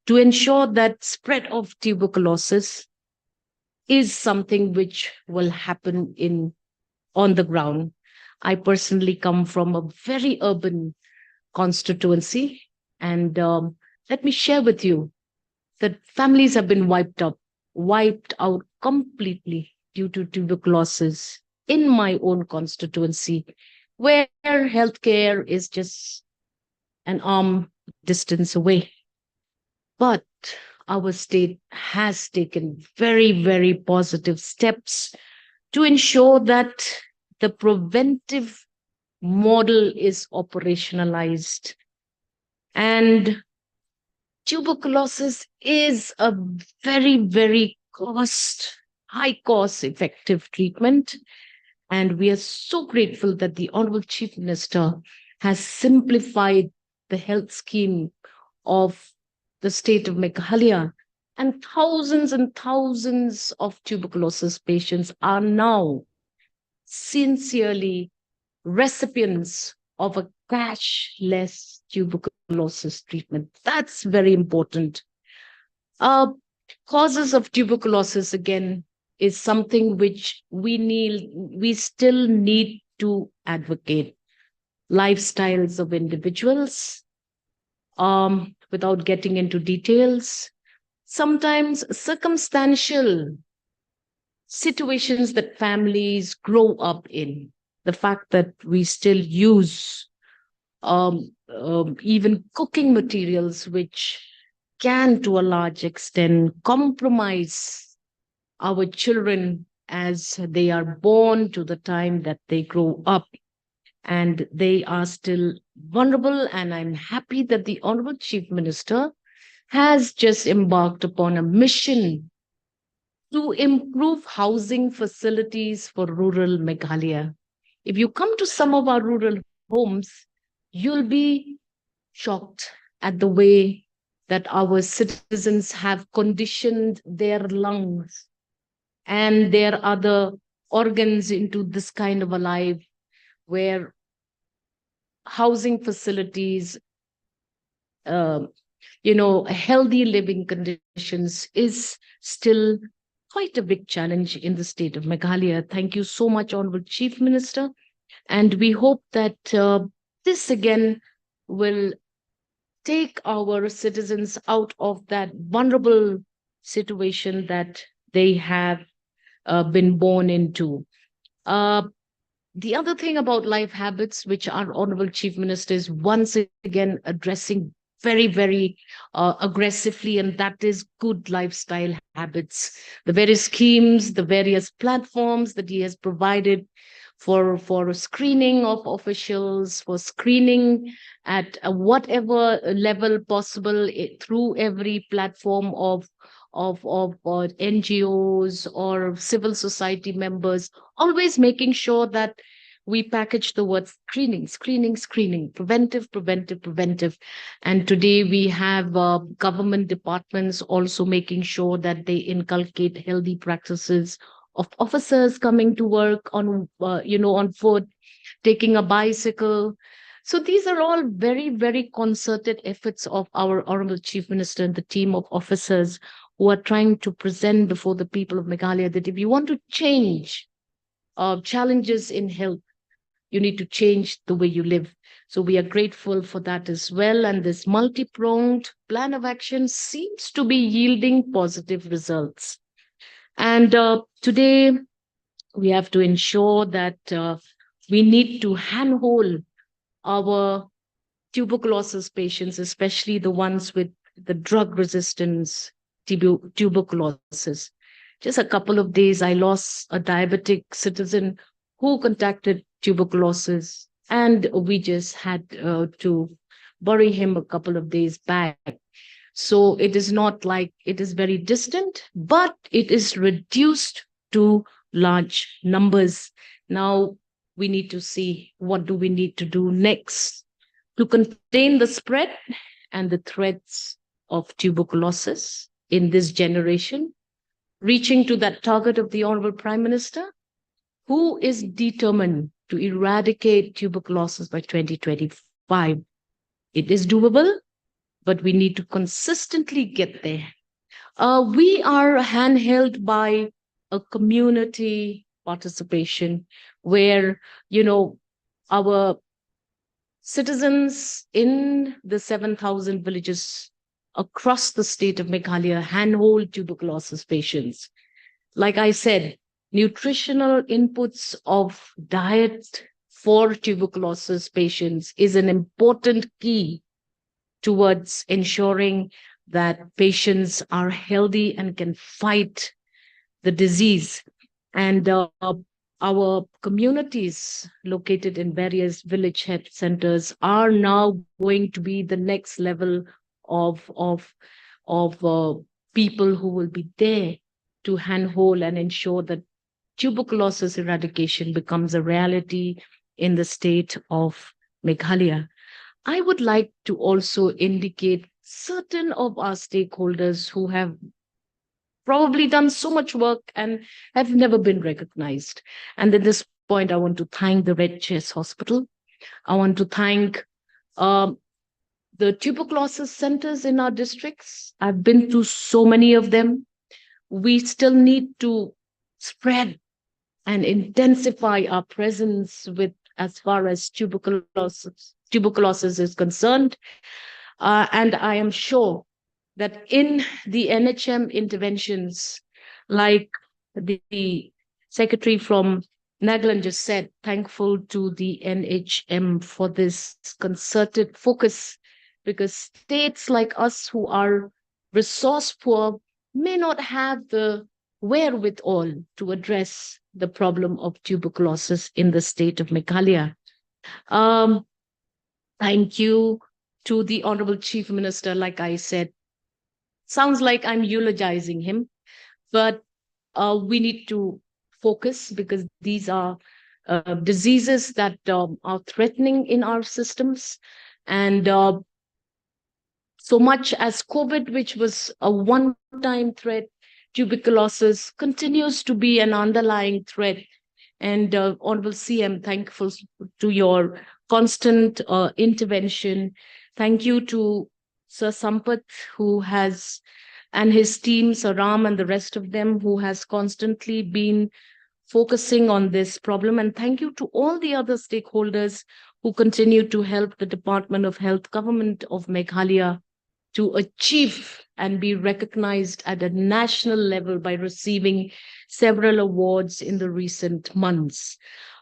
to ensure that spread of tuberculosis is something which will happen on the ground. I personally come from a very urban constituency, and let me share with you that families have been wiped out completely due to tuberculosis in my own constituency, where healthcare is just an arm distance away. But our state has taken very, very positive steps to ensure that the preventive model is operationalized. And tuberculosis is a very, very high cost effective treatment. And we are so grateful that the Honorable Chief Minister has simplified the health scheme of the state of Meghalaya. And thousands of tuberculosis patients are now sincerely recipients of a cashless tuberculosis treatment. That's very important. Causes of tuberculosis, again, is something which we still need to advocate. lifestyles of individuals, without getting into details, sometimes circumstantial situations that families grow up in. The fact that we still use even cooking materials, which can, to a large extent, compromise our children as they are born to the time that they grow up. And they are still vulnerable. And I'm happy that the Honorable Chief Minister has just embarked upon a mission to improve housing facilities for rural Meghalaya. If you come to some of our rural homes, you'll be shocked at the way that our citizens have conditioned their lungs and their other organs into this kind of a life where housing facilities, uh, healthy living conditions is still quite a big challenge in the state of Meghalaya. Thank you so much, Honorable Chief Minister. And we hope that this again will take our citizens out of that vulnerable situation that they have been born into. Uh, the other thing about life habits, which our Honorable Chief Minister is once again addressing very, very aggressively, and that is good lifestyle habits. The various schemes, the various platforms that he has provided for screening of officials, for screening at whatever level possible through every platform of NGOs or civil society members, always making sure that we package the word screening, screening, screening, preventive, preventive, preventive. And today we have government departments also making sure that they inculcate healthy practices of officers coming to work on, on foot, taking a bicycle. So these are all very, very concerted efforts of our Honorable Chief Minister and the team of officers who are trying to present before the people of Meghalaya that if you want to change challenges in health, you need to change the way you live. So we are grateful for that as well. And this multi-pronged plan of action seems to be yielding positive results. And today we have to ensure that we need to handhold our tuberculosis patients, especially the ones with the drug resistance tuberculosis. Just a couple of days, I lost a diabetic citizen who contracted tuberculosis, and we just had to bury him a couple of days back. So it is not like it is very distant, but it is reduced to large numbers. Now we need to see what do we need to do next to contain the spread and the threats of tuberculosis in this generation, reaching to that target of the Honorable Prime Minister, who is determined to eradicate tuberculosis by 2025. It is doable, but we need to consistently get there. We are handheld by a community participation where, our citizens in the 7,000 villages across the state of Meghalaya handhold tuberculosis patients. Like I said, nutritional inputs of diet for tuberculosis patients is an important key towards ensuring that patients are healthy and can fight the disease. And our communities located in various village health centers are now going to be the next level of people who will be there to handhold and ensure that tuberculosis eradication becomes a reality in the state of Meghalaya. I would like to also indicate certain of our stakeholders who have probably done so much work and have never been recognized. And at this point, I want to thank the Red Chest Hospital. I want to thank the tuberculosis centers in our districts. I've been to so many of them. We still need to spread and intensify our presence with as far as tuberculosis is concerned. And I am sure that in the NHM interventions, like the secretary from Nagaland just said, thankful to the NHM for this concerted focus, because states like us who are resource poor may not have the wherewithal to address the problem of tuberculosis in the state of Meghalaya. Um, Thank you to the Honorable Chief Minister. Like I said, sounds like I'm eulogizing him, but we need to focus because these are diseases that are threatening in our systems. And so much as COVID, which was a one time threat, tuberculosis continues to be an underlying threat. And Honorable CM, thankful to your constant intervention. Thank you to Sir Sampath, who has, and his team, Sir Ram and the rest of them, who has constantly been focusing on this problem. And thank you to all the other stakeholders who continue to help the Department of Health, Government of Meghalaya, to achieve and be recognized at a national level by receiving several awards in the recent months.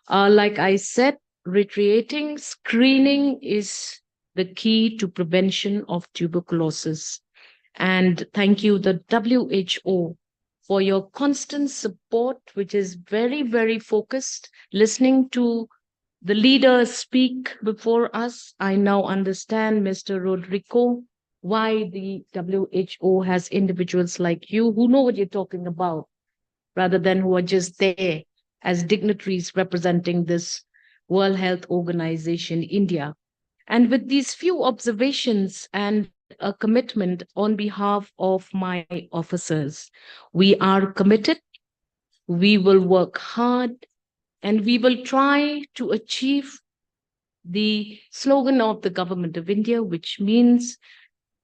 Like I said, reiterating, screening is the key to prevention of tuberculosis. And thank you, the WHO, for your constant support, which is very, very focused. Listening to the leaders speak before us, I now understand, Mr. Rodrigo, why the WHO has individuals like you who know what you're talking about, rather than who are just there as dignitaries representing this World Health Organization, India. And with these few observations and a commitment on behalf of my officers, we are committed, we will work hard, and we will try to achieve the slogan of the Government of India, which means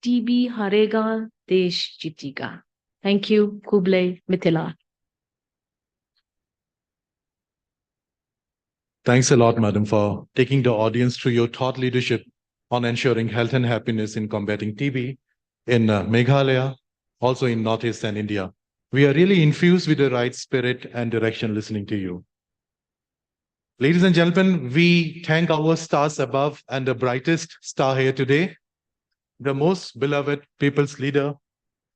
TB harega, desh jitega. Thank you, Kublai Mithila. Thanks a lot, Madam, for taking the audience through your thought leadership on ensuring health and happiness in combating TB in Meghalaya, also in Northeastern India. We are really infused with the right spirit and direction listening to you. Ladies and gentlemen, we thank our stars above and the brightest star here today, the most beloved people's leader,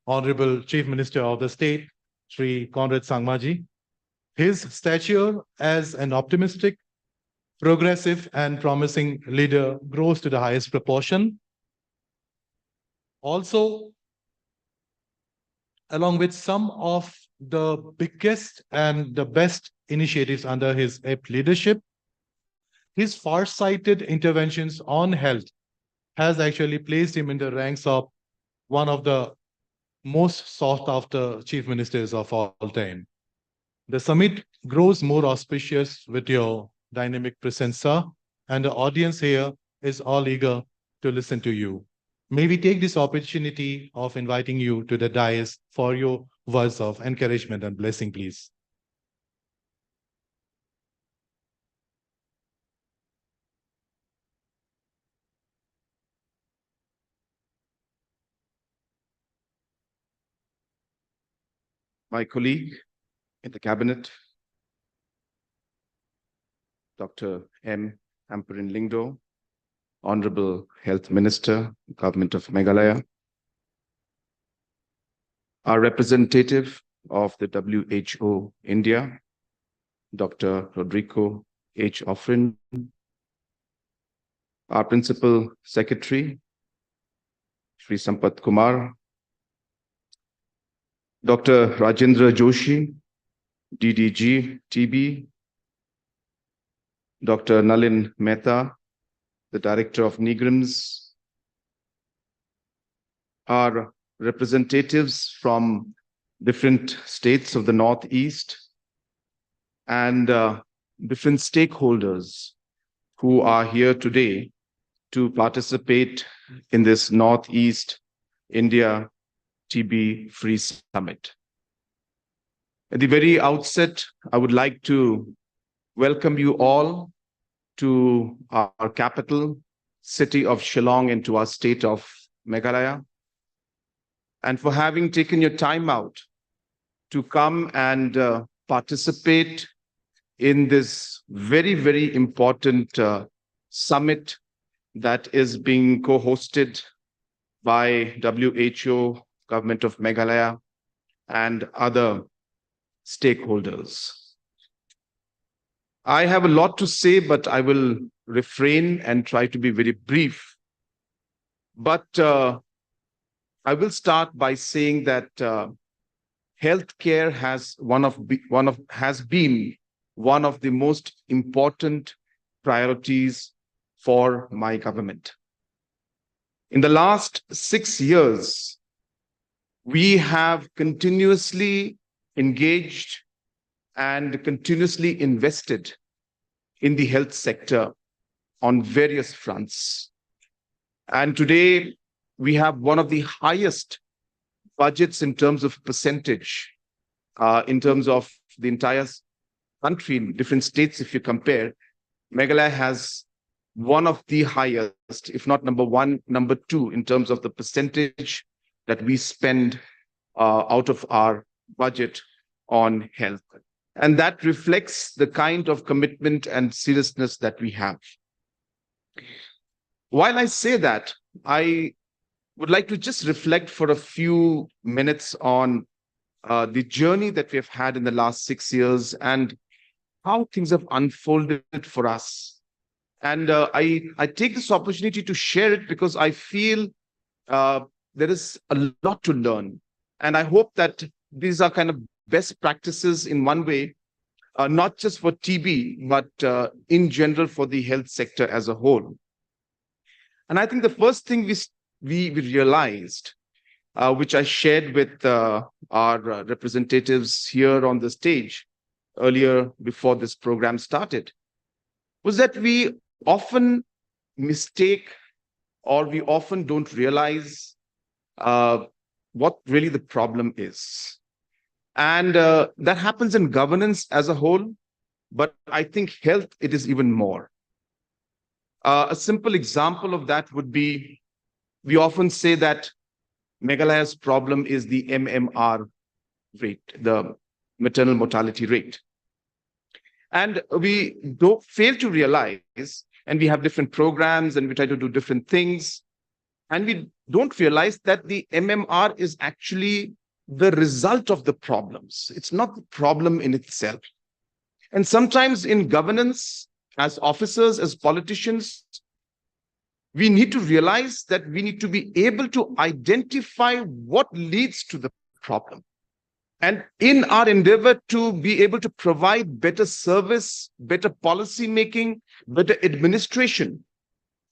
Honorable Chief Minister of the state, Sri Conrad Sangmaji. His stature as an optimistic, progressive and promising leader grows to the highest proportion. Also, along with some of the biggest and the best initiatives under his apt leadership, his far-sighted interventions on health has actually placed him in the ranks of one of the most sought-after chief ministers of all time. The summit grows more auspicious with your dynamic presence, sir, and the audience here is all eager to listen to you. May we take this opportunity of inviting you to the dais for your words of encouragement and blessing, please. My colleague in the cabinet, Dr. M. Amperin Lingdo, Honorable Health Minister, Government of Meghalaya, our representative of the WHO India, Dr. Rodrigo H. Offrin, our Principal Secretary, Sri Sampath Kumar, Dr. Rajendra Joshi, DDG TB, Dr. Nalin Mehta, the Director of NIGRIMS, our representatives from different states of the Northeast, and different stakeholders who are here today to participate in this Northeast India TB-free summit. At the very outset, I would like to welcome you all to our capital city of Shillong and to our state of Meghalaya, and for having taken your time out to come and participate in this very, very important summit that is being co-hosted by WHO, Government of Meghalaya, and other stakeholders. I have a lot to say, but I will refrain and try to be very brief. But I will start by saying that healthcare has been one of the most important priorities for my government. In the last 6 years, we have continuously engaged and continuously invested in the health sector on various fronts. And today, we have one of the highest budgets in terms of percentage, in terms of the entire country, in different states. If you compare, Meghalaya has one of the highest, if not number one, number two, in terms of the percentage that we spend out of our budget on health. And that reflects the kind of commitment and seriousness that we have. While I say that, I would like to just reflect for a few minutes on the journey that we have had in the last 6 years and how things have unfolded for us. And I take this opportunity to share it because I feel there is a lot to learn. And I hope that these are kind of best practices in one way, not just for TB, but in general for the health sector as a whole. And I think the first thing we realized, which I shared with our representatives here on the stage earlier before this program started, was that we often mistake or we often don't realize what really the problem is. And that happens in governance as a whole, but I think health, it is even more. A simple example of that would be, we often say that Meghalaya's problem is the MMR rate, the maternal mortality rate. And we don't fail to realize, and we have different programs and we try to do different things, and we don't realize that the MMR is actually the result of the problems. It's not the problem in itself. And sometimes in governance, as officers, as politicians, we need to realize that we need to be able to identify what leads to the problem. And in our endeavor to be able to provide better service, better policy making, better administration,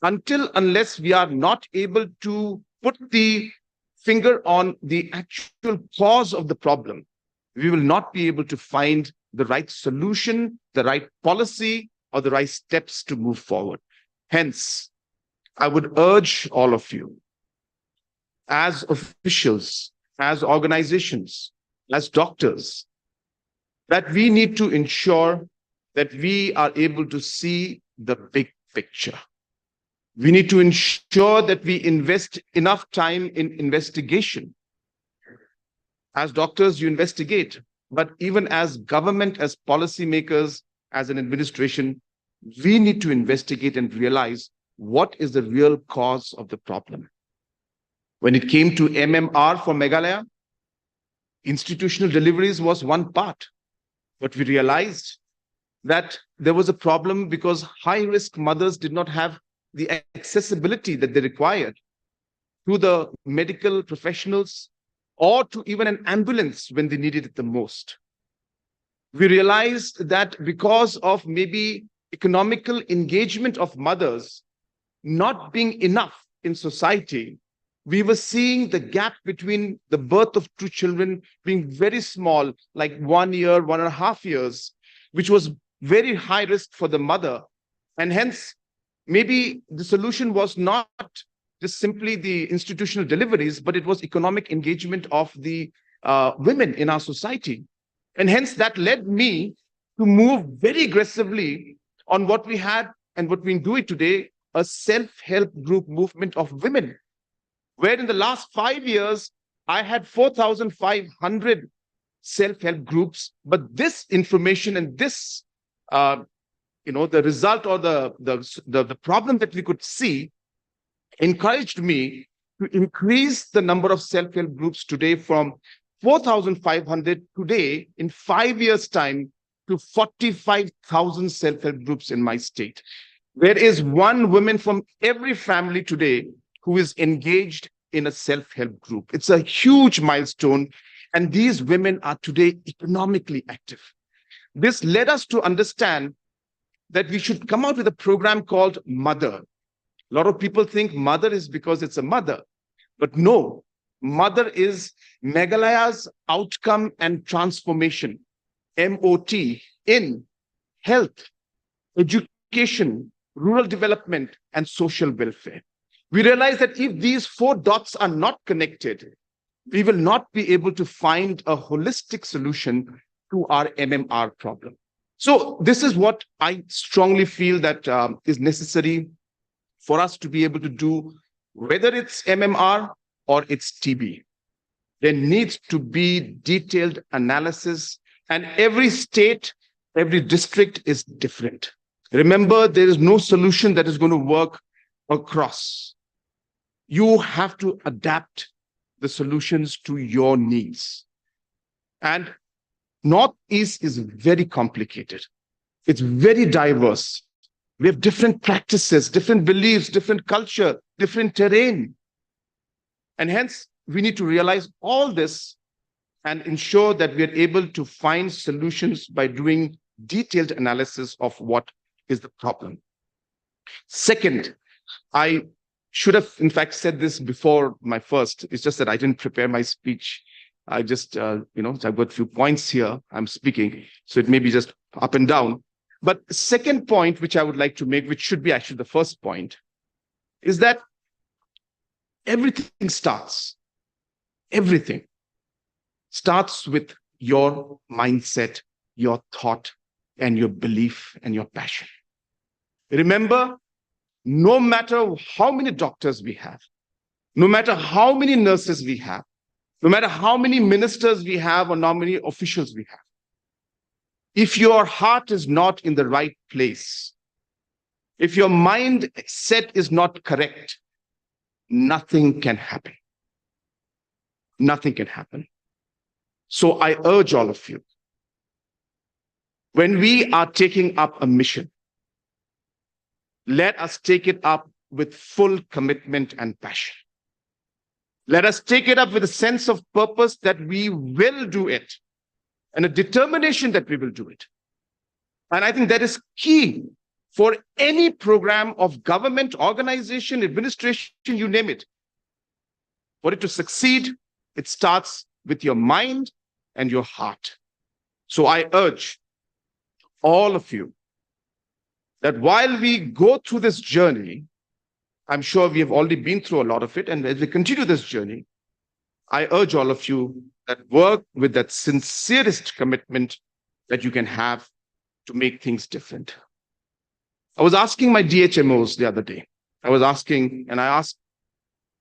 unless we are not able to put the finger on the actual cause of the problem, we will not be able to find the right solution, the right policy, or the right steps to move forward. Hence, I would urge all of you, as officials, as organizations, as doctors, that we need to ensure that we are able to see the big picture. We need to ensure that we invest enough time in investigation. As doctors, you investigate, but even as government, as policymakers, as an administration, we need to investigate and realize what is the real cause of the problem. When it came to MMR for Meghalaya, institutional deliveries was one part, but we realized that there was a problem because high-risk mothers did not have the accessibility that they required to the medical professionals or to even an ambulance when they needed it the most. We realized that because of maybe economical engagement of mothers not being enough in society, we were seeing the gap between the birth of two children being very small, like 1 year, 1.5 years, which was very high risk for the mother. And hence, maybe the solution was not just simply the institutional deliveries, but it was economic engagement of the women in our society. And hence that led me to move very aggressively on what we had and what we do it today, a self-help group movement of women, where in the last 5 years, I had 4,500 self-help groups. But this information and this, the result or the problem that we could see encouraged me to increase the number of self-help groups today from 4,500 today in 5 years' time to 45,000 self-help groups in my state. There is one woman from every family today who is engaged in a self-help group. It's a huge milestone, and these women are today economically active. This led us to understand that we should come out with a program called Mother. A lot of people think mother is because it's a mother, but no, mother is Meghalaya's outcome and transformation, MOT, in health, education, rural development, and social welfare. We realize that if these 4 dots are not connected, we will not be able to find a holistic solution to our MMR problem. So this is what I strongly feel that is necessary for us to be able to do, whether it's MMR or it's TB. There needs to be detailed analysis, and every state, every district is different. Remember, there is no solution that is going to work across. You have to adapt the solutions to your needs. And Northeast is very complicated. It's very diverse. We have different practices, different beliefs, different culture, different terrain. And hence, we need to realize all this and ensure that we are able to find solutions by doing detailed analysis of what is the problem. Second, I should have, in fact, said this before my first. It's just that I didn't prepare my speech. I just, I've got a few points here I'm speaking, so it may be just up and down. But the second point, which I would like to make, which should be actually the first point, is that everything starts with your mindset, your thought, and your belief and your passion. Remember, no matter how many doctors we have, no matter how many nurses we have, no matter how many ministers we have or how many officials we have, if your heart is not in the right place, if your mindset is not correct, nothing can happen. Nothing can happen. So I urge all of you, when we are taking up a mission, let us take it up with full commitment and passion. Let us take it up with a sense of purpose that we will do it, and a determination that we will do it. And I think that is key for any program of government, organization, administration, you name it. For it to succeed, it starts with your mind and your heart. So I urge all of you that while we go through this journey, I'm sure we have already been through a lot of it, and as we continue this journey, I urge all of you that work with that sincerest commitment that you can have to make things different. I was asking my DHMOs the other day. I asked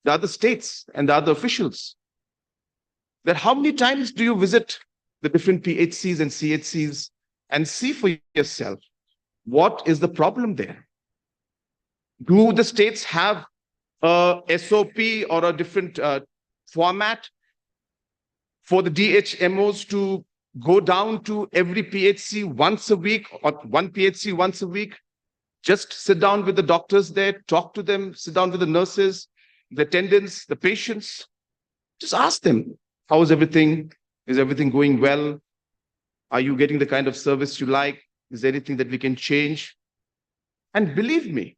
the other states and the other officials that how many times do you visit the different PHCs and CHCs and see for yourself what is the problem there? Do the states have a SOP or a different format for the DHMOs to go down to every PHC once a week or one PHC once a week? Just sit down with the doctors there, talk to them, sit down with the nurses, the attendants, the patients. Just ask them, how is everything? Is everything going well? Are you getting the kind of service you like? Is there anything that we can change? And believe me,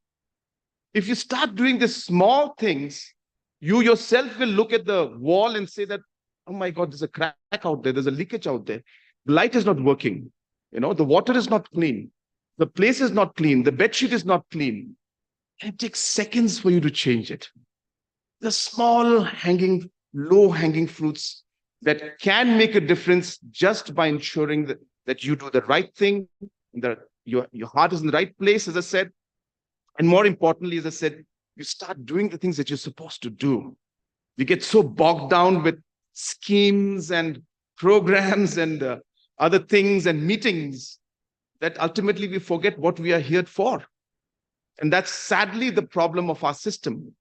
if you start doing these small things, you yourself will look at the wall and say that, oh my God, there's a crack out there. There's a leakage out there. The light is not working. The water is not clean. The place is not clean. The bed sheet is not clean. And it takes seconds for you to change it. The small low-hanging fruits that can make a difference just by ensuring that you do the right thing, that your heart is in the right place, as I said, And more importantly, as I said, you start doing the things that you're supposed to do. We get so bogged down with schemes and programs and other things and meetings that ultimately we forget what we are here for. And that's sadly the problem of our system.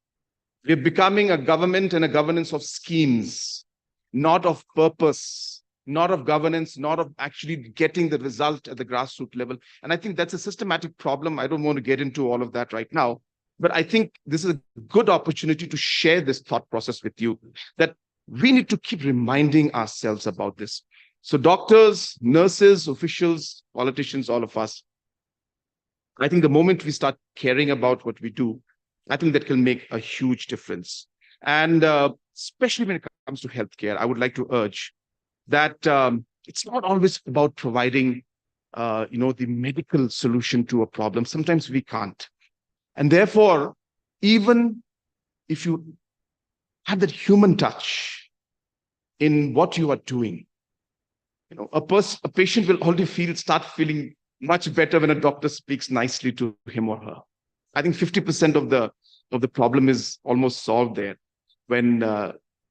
We're becoming a government and a governance of schemes, not of purpose, not of governance, not of actually getting the result at the grassroots level. And I think that's a systematic problem. I don't want to get into all of that right now, but I think this is a good opportunity to share this thought process with you, that we need to keep reminding ourselves about this. So doctors, nurses, officials, politicians, all of us, I think the moment we start caring about what we do, I think that can make a huge difference. And especially when it comes to healthcare, I would like to urge that it's not always about providing, the medical solution to a problem. Sometimes we can't. And therefore, even if you have that human touch in what you are doing, a patient will already start feeling much better when a doctor speaks nicely to him or her. I think 50% of the problem is almost solved there when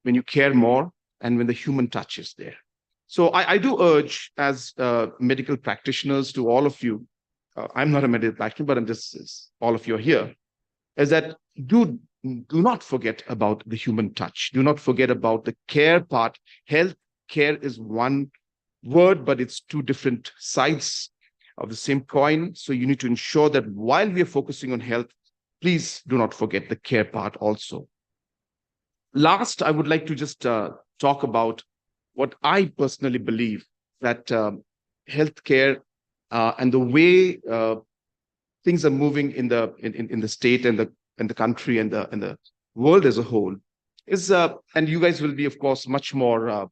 you care more and when the human touch is there. So I do urge, as medical practitioners, to all of you, I'm not a medical practitioner, but I'm just, all of you are here, is that do not forget about the human touch. Do not forget about the care part. Health care is one word, but it's two different sides of the same coin. So you need to ensure that while we are focusing on health, please do not forget the care part also. Last, I would like to just talk about what I personally believe, that healthcare and the way things are moving in the state and the country and the world as a whole is, and you guys will be, of course, much more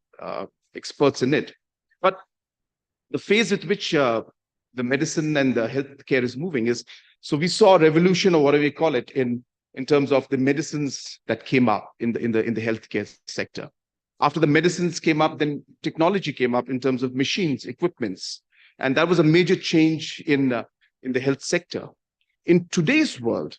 experts in it. But the phase at which the medicine and the healthcare is moving is, so we saw a revolution, or whatever we call it, in terms of the medicines that came up in the healthcare sector. After the medicines came up, then technology came up in terms of machines, equipments, and that was a major change in the health sector. In today's world,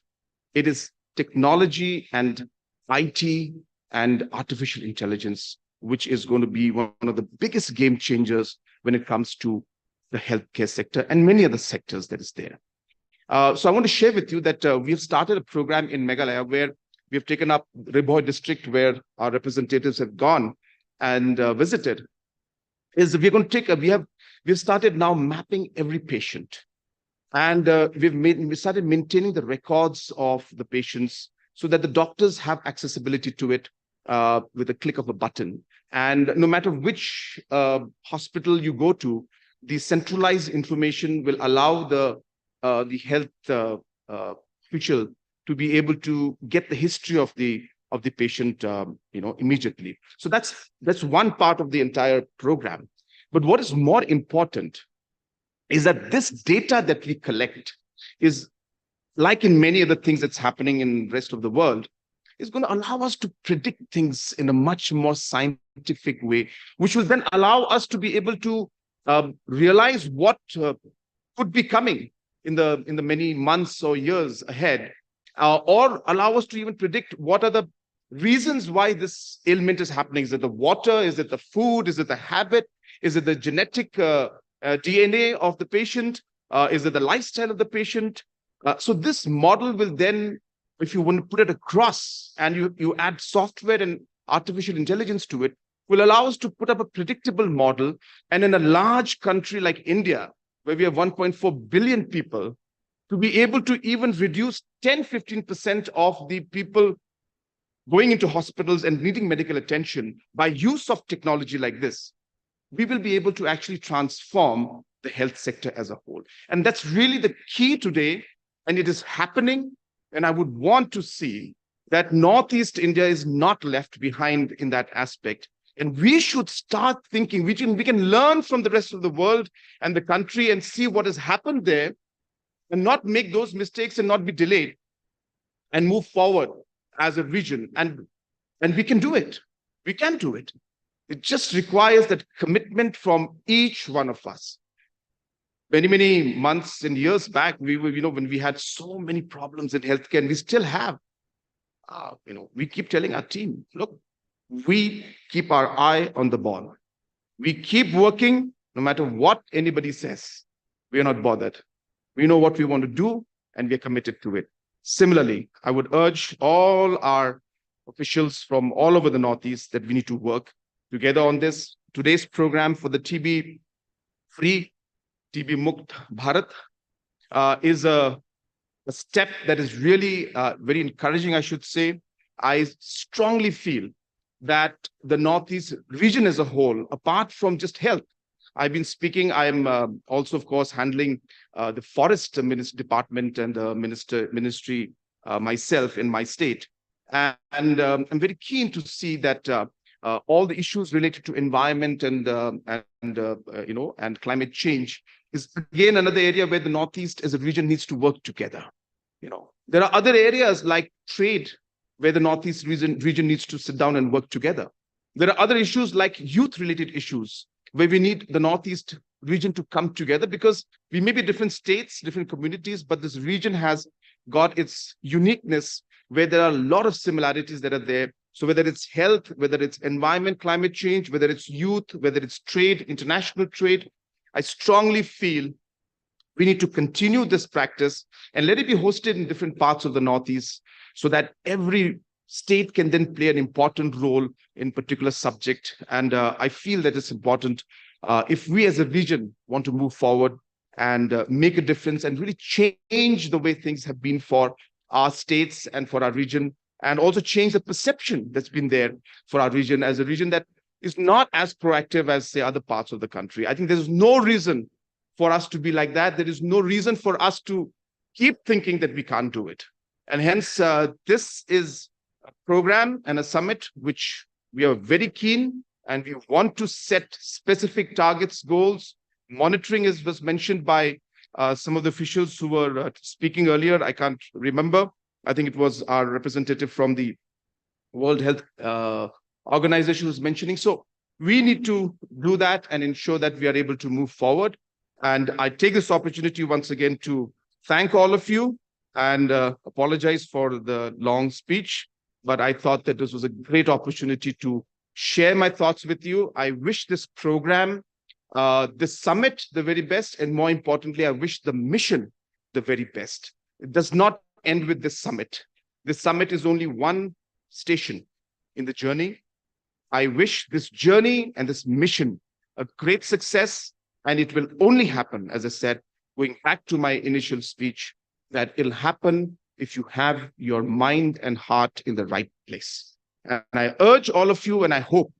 it is technology and IT and artificial intelligence, which is going to be one of the biggest game changers when it comes to the healthcare sector and many other sectors that is there. So I want to share with you that we have started a program in Meghalaya where we have taken up Riboy district, where our representatives have gone and visited. We're going to take we've started now mapping every patient, and we started maintaining the records of the patients so that the doctors have accessibility to it with a click of a button. And no matter which hospital you go to, the centralized information will allow the health official to be able to get the history of the patient, immediately. So that's one part of the entire program. But what is more important is that this data that we collect is, like in many other things that's happening in the rest of the world, is going to allow us to predict things in a much more scientific way, which will then allow us to be able to realize what could be coming in the many months or years ahead, or allow us to even predict what are the reasons why this ailment is happening. Is it the water? Is it the food? Is it the habit? Is it the genetic DNA of the patient? Is it the lifestyle of the patient? So this model will then, if you want to put it across and you add software and artificial intelligence to it, will allow us to put up a predictable model. And in a large country like India, where we have 1.4 billion people, to be able to even reduce 10-15% of the people going into hospitals and needing medical attention by use of technology like this, we will be able to actually transform the health sector as a whole. And that's really the key today, and it is happening. And I would want to see that Northeast India is not left behind in that aspect. And we should start thinking, we can learn from the rest of the world and the country and see what has happened there, and not make those mistakes and not be delayed, and move forward as a region. And we can do it. We can do it. It just requires that commitment from each one of us. many months and years back, we were, when we had so many problems in healthcare, and we still have, we keep telling our team, look, we keep our eye on the ball. We keep working no matter what anybody says. We are not bothered. We know what we want to do, and we are committed to it. Similarly, I would urge all our officials from all over the Northeast that we need to work together on this. Today's program for the TB free, TB Mukt Bharat is a step that is really very encouraging, I should say. I strongly feel that the Northeast region as a whole, apart from just health, I've been speaking, I'm also, of course, handling the forest department and the ministry myself in my state. And I'm very keen to see that all the issues related to environment and climate change is again another area where the Northeast as a region needs to work together. There are other areas like trade where the Northeast region needs to sit down and work together. There are other issues like youth-related issues where we need the Northeast region to come together, because we may be different states, different communities, but this region has got its uniqueness where there are a lot of similarities that are there. So whether it's health, whether it's environment, climate change, whether it's youth, whether it's trade, international trade, I strongly feel we need to continue this practice and let it be hosted in different parts of the Northeast so that every state can then play an important role in particular subject. And I feel that it's important if we as a region want to move forward and make a difference and really change the way things have been for our states and for our region, and also change the perception that's been there for our region as a region that is not as proactive as, say, other parts of the country. I think there's no reason for us to be like that. There is no reason for us to keep thinking that we can't do it. And hence, this is a program and a summit which we are very keen, and we want to set specific targets, goals. Monitoring was mentioned by some of the officials who were speaking earlier. I can't remember. I think it was our representative from the World Health Organization who's mentioning. So we need to do that and ensure that we are able to move forward. And I take this opportunity once again to thank all of you and apologize for the long speech. But I thought that this was a great opportunity to share my thoughts with you. I wish this program, this summit, the very best. And more importantly, I wish the mission the very best. It does not end with this summit. This summit is only one station in the journey. I wish this journey and this mission a great success. And it will only happen, as I said, going back to my initial speech, that it'll happen if you have your mind and heart in the right place. And I urge all of you, and I hope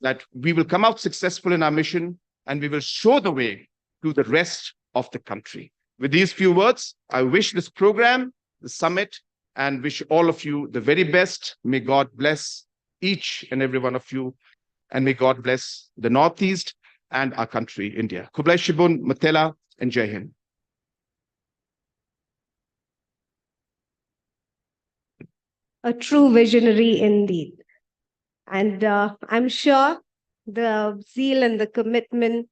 that we will come out successful in our mission, and we will show the way to the rest of the country. With these few words, I wish this program, the summit, and wish all of you the very best. May God bless each and every one of you, and may God bless the Northeast and our country, India. Kublai Shibun, Matela, and Jai Hind. A true visionary indeed. And I'm sure the zeal and the commitment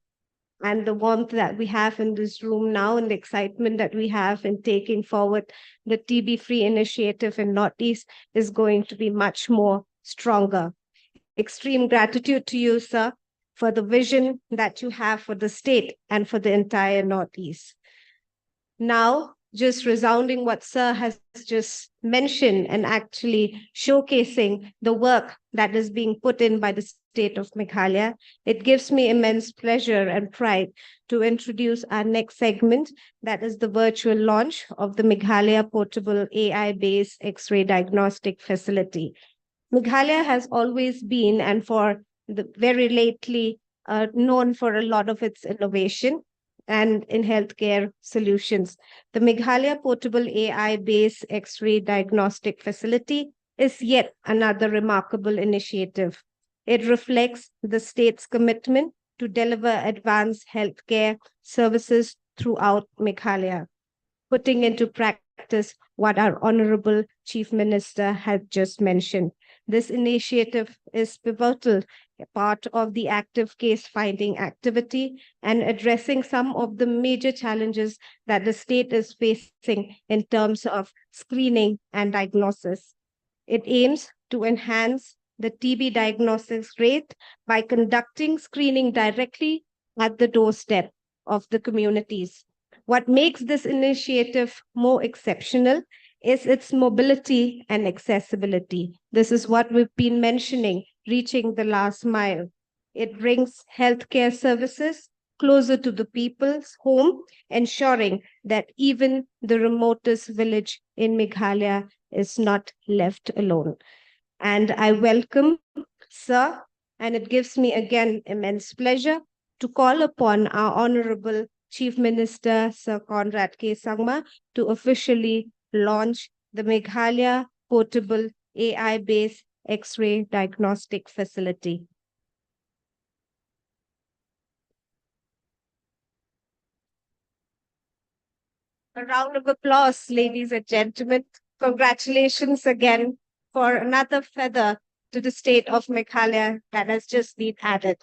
and the warmth that we have in this room now, and the excitement that we have in taking forward the TB-free initiative in Northeast is going to be much more stronger. Extreme gratitude to you, sir, for the vision that you have for the state and for the entire Northeast. Now, just resounding what sir has just mentioned and actually showcasing the work that is being put in by the state of Meghalaya, it gives me immense pleasure and pride to introduce our next segment, that is the virtual launch of the Meghalaya Portable AI-based X-ray diagnostic facility. Meghalaya has always been, and for the very lately, known for a lot of its innovation and in healthcare solutions. The Meghalaya Portable AI-based X-ray diagnostic facility is yet another remarkable initiative. It reflects the state's commitment to deliver advanced healthcare services throughout Meghalaya, putting into practice what our Honorable Chief Minister had just mentioned. This initiative is pivotal a part of the active case finding activity, and addressing some of the major challenges that the state is facing in terms of screening and diagnosis. It aims to enhance the TB diagnosis rate by conducting screening directly at the doorstep of the communities. What makes this initiative more exceptional is its mobility and accessibility. This is what we've been mentioning, reaching the last mile. It brings healthcare services closer to the people's home, ensuring that even the remotest village in Meghalaya is not left alone. And I welcome, sir, and it gives me again immense pleasure to call upon our Honorable Chief Minister, Sir Conrad K. Sangma, to officially launch the Meghalaya Portable AI-based X-ray diagnostic facility. A round of applause, ladies and gentlemen. Congratulations again for another feather to the state of Meghalaya that has just been added.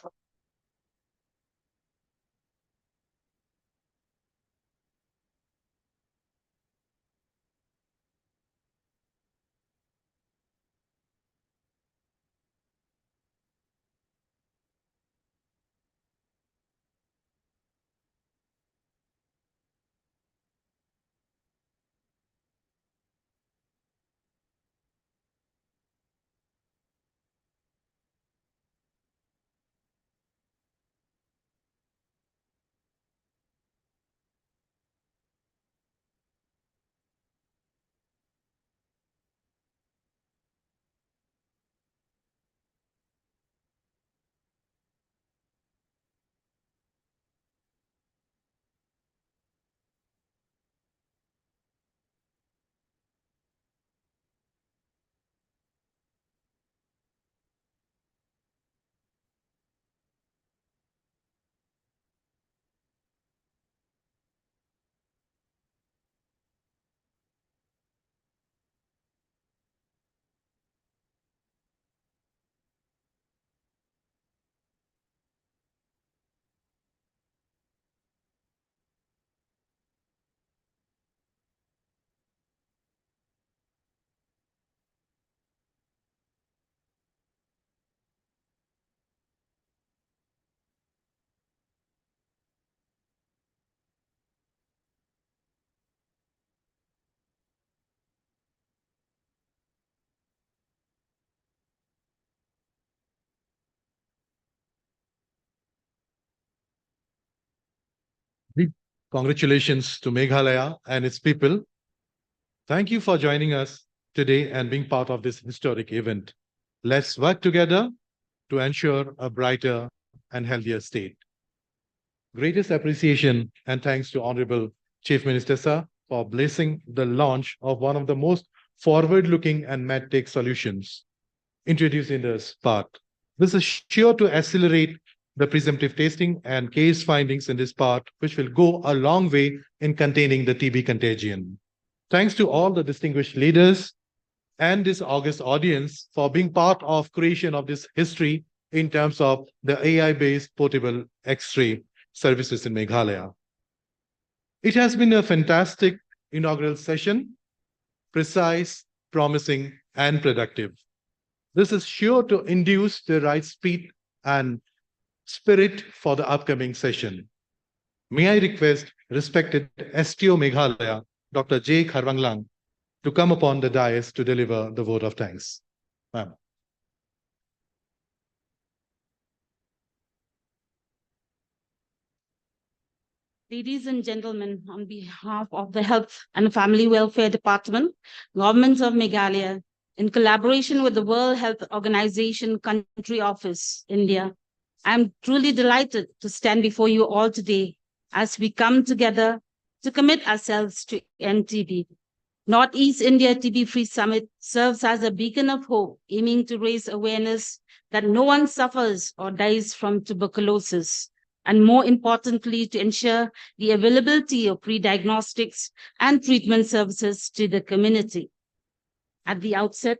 Big congratulations to Meghalaya and its people. Thank you for joining us today and being part of this historic event. Let's work together to ensure a brighter and healthier state. Greatest appreciation and thanks to Honorable Chief Minister Sir for blessing the launch of one of the most forward-looking and medtech solutions introduced in this part. This is sure to accelerate the presumptive testing and case findings in this part, which will go a long way in containing the TB contagion. Thanks to all the distinguished leaders and this august audience for being part of creation of this history in terms of the AI-based portable X-ray services in Meghalaya. It has been a fantastic inaugural session, precise, promising, and productive. This is sure to induce the right speed and spirit for the upcoming session. May I request respected STO Meghalaya, Dr. J. Kharwanglang, to come upon the dais to deliver the vote of thanks. Ma'am. Ladies and gentlemen, on behalf of the Health and Family Welfare Department, Government of Meghalaya, in collaboration with the World Health Organization Country Office, India, I am truly delighted to stand before you all today as we come together to commit ourselves to end TB. Northeast India TB-Free Summit serves as a beacon of hope, aiming to raise awareness that no one suffers or dies from tuberculosis, and more importantly, to ensure the availability of pre-diagnostics and treatment services to the community. At the outset,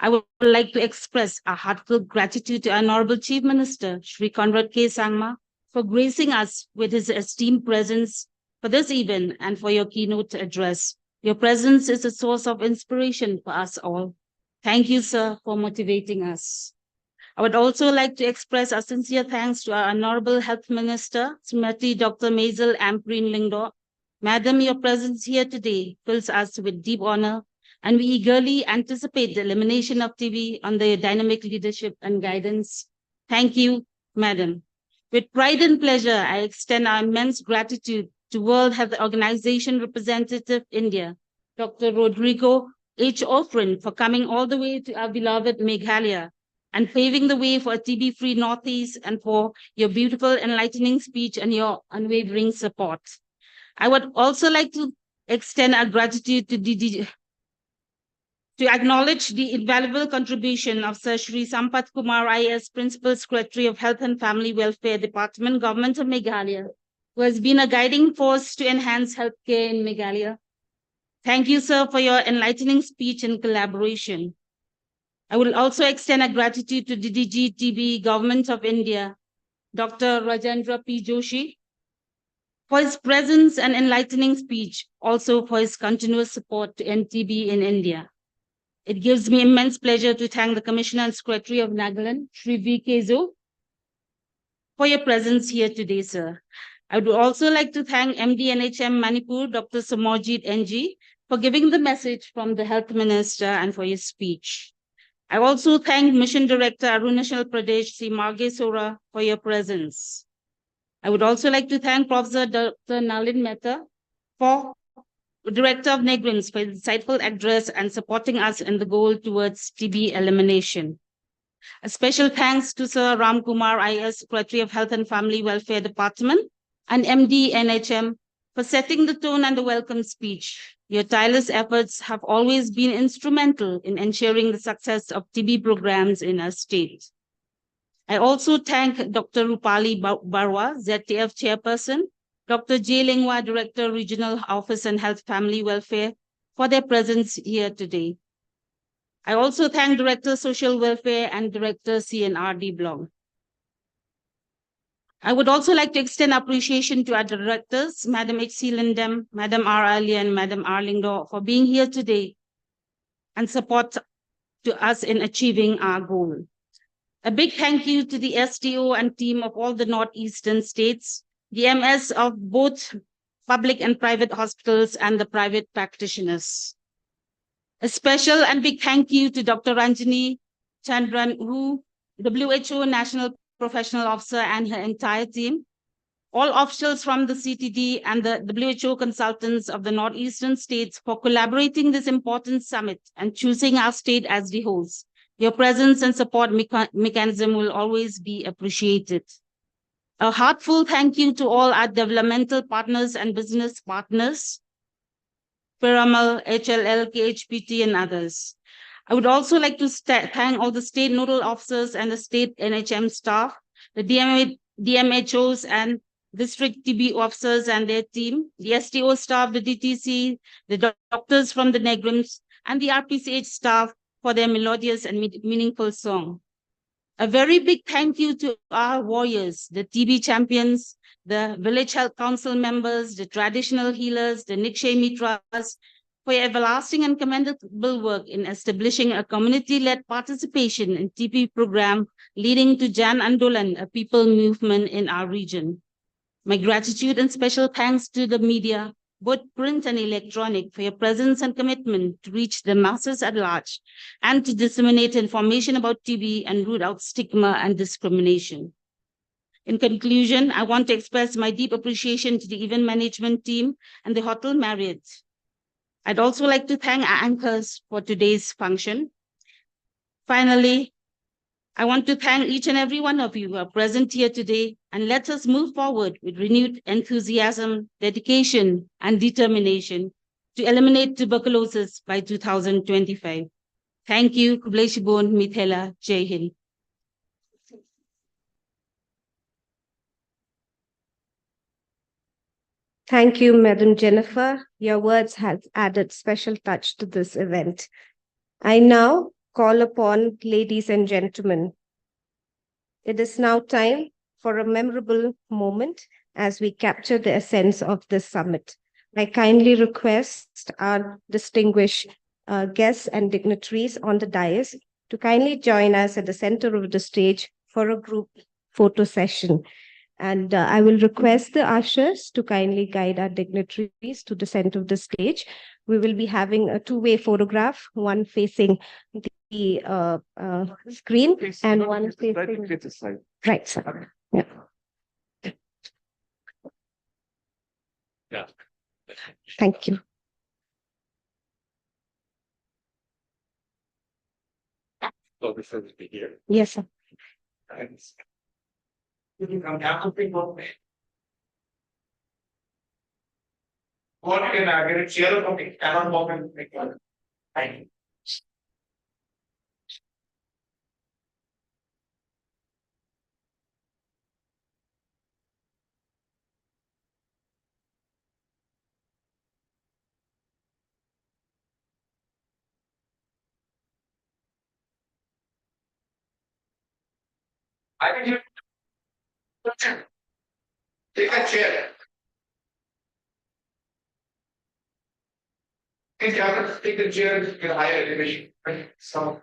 I would like to express our heartfelt gratitude to our Honorable Chief Minister, Shri Conrad K. Sangma, for gracing us with his esteemed presence for this event and for your keynote address. Your presence is a source of inspiration for us all. Thank you, sir, for motivating us. I would also like to express our sincere thanks to our Honorable Health Minister, Srimati Dr. Maisel Ampreen Lingdo. Madam, your presence here today fills us with deep honor, and we eagerly anticipate the elimination of TB under your dynamic leadership and guidance. Thank you, Madam. With pride and pleasure, I extend our immense gratitude to World Health Organization Representative India, Dr. Rodrigo H. Ofrin, for coming all the way to our beloved Meghalaya and paving the way for a TB-free Northeast, and for your beautiful, enlightening speech and your unwavering support. I would also like to extend our gratitude to acknowledge the invaluable contribution of Sir Shri Sampath Kumar IS, Principal Secretary of Health and Family Welfare Department, Government of Meghalaya, who has been a guiding force to enhance healthcare in Meghalaya. Thank you, sir, for your enlightening speech and collaboration. I will also extend a gratitude to DDG TB, Government of India, Dr. Rajendra P. Joshi, for his presence and enlightening speech, also for his continuous support to NTB in India. It gives me immense pleasure to thank the Commissioner and Secretary of Nagaland, Shri V. Kezo, for your presence here today, sir. I would also like to thank MD NHM Manipur, Dr. Samorjit NG, for giving the message from the Health Minister and for his speech. I also thank Mission Director Arunachal Pradesh, Sri Marge Sora, for your presence. I would also like to thank Professor Dr. Nalin Mehta, for Director of NEGRIMS, for his insightful address and supporting us in the goal towards TB elimination. A special thanks to Sir Ram Kumar IS, Secretary of Health and Family Welfare Department, and MD NHM for setting the tone and the welcome speech. Your tireless efforts have always been instrumental in ensuring the success of TB programs in our state. I also thank Dr. Rupali Barwa, ZTF Chairperson, Dr. J. Lingwa, Director, Regional Office and Health Family Welfare, for their presence here today. I also thank Director, Social Welfare and Director, CNRD Blog. I would also like to extend appreciation to our directors, Madam H.C. Lindem, Madam R. Ali, and Madam R. Lingdo, for being here today and support to us in achieving our goal. A big thank you to the STO and team of all the Northeastern states, the MS of both public and private hospitals, and the private practitioners. A special and big thank you to Dr. Ranjini Chandran, who WHO National Professional Officer, and her entire team, all officials from the CTD and the WHO consultants of the Northeastern states for collaborating this important summit and choosing our state as the host. Your presence and support mechanism will always be appreciated. A heartfelt thank you to all our developmental partners and business partners, Piramal, HLL, KHPT, and others. I would also like to thank all the state nodal officers and the state NHM staff, the DMHOs and district TB officers and their team, the STO staff, the DTC, the doctors from the NEGRIMS, and the RPCH staff for their melodious and meaningful song. A very big thank you to our warriors, the TB champions, the village health council members, the traditional healers, the Nikshay Mitras, for your everlasting and commendable work in establishing a community-led participation in TB program, leading to Jan Andolan, a people movement in our region. My gratitude and special thanks to the media, both print and electronic, for your presence and commitment to reach the masses at large and to disseminate information about TB and root out stigma and discrimination. In conclusion, I want to express my deep appreciation to the event management team and the Hotel Marriott. I'd also like to thank our anchors for today's function. Finally, I want to thank each and every one of you who are present here today, and let us move forward with renewed enthusiasm, dedication, and determination to eliminate tuberculosis by 2025. Thank you. Kublai Shibon, Mithela, Jai Hind. Thank you, Madam Jennifer. Your words have added special touch to this event. I now call upon ladies and gentlemen. It is now time for a memorable moment as we capture the essence of this summit. I kindly request our distinguished guests and dignitaries on the dais to kindly join us at the center of the stage for a group photo session. And I will request the ushers to kindly guide our dignitaries to the center of the stage. We will be having a two-way photograph, one facing the screen and one facing right side. Yeah. Yeah. Thank you. So this will be here. Yes, sir. Thanks. You can come down, people. What can I get a chair or me? Cannot walk and make one. Thank you. I can you take a chair. Take the chair in higher elevation. So.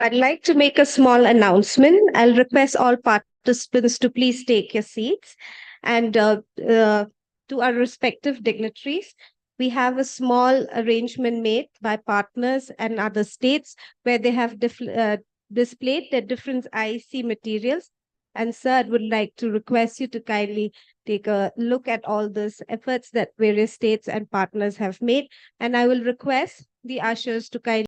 I'd like to make a small announcement. I'll request all participants to please take your seats. And to our respective dignitaries, we have a small arrangement made by partners and other states where they have displayed their different IC materials. And sir, I would like to request you to kindly take a look at all these efforts that various states and partners have made. And I will request the ushers to kindly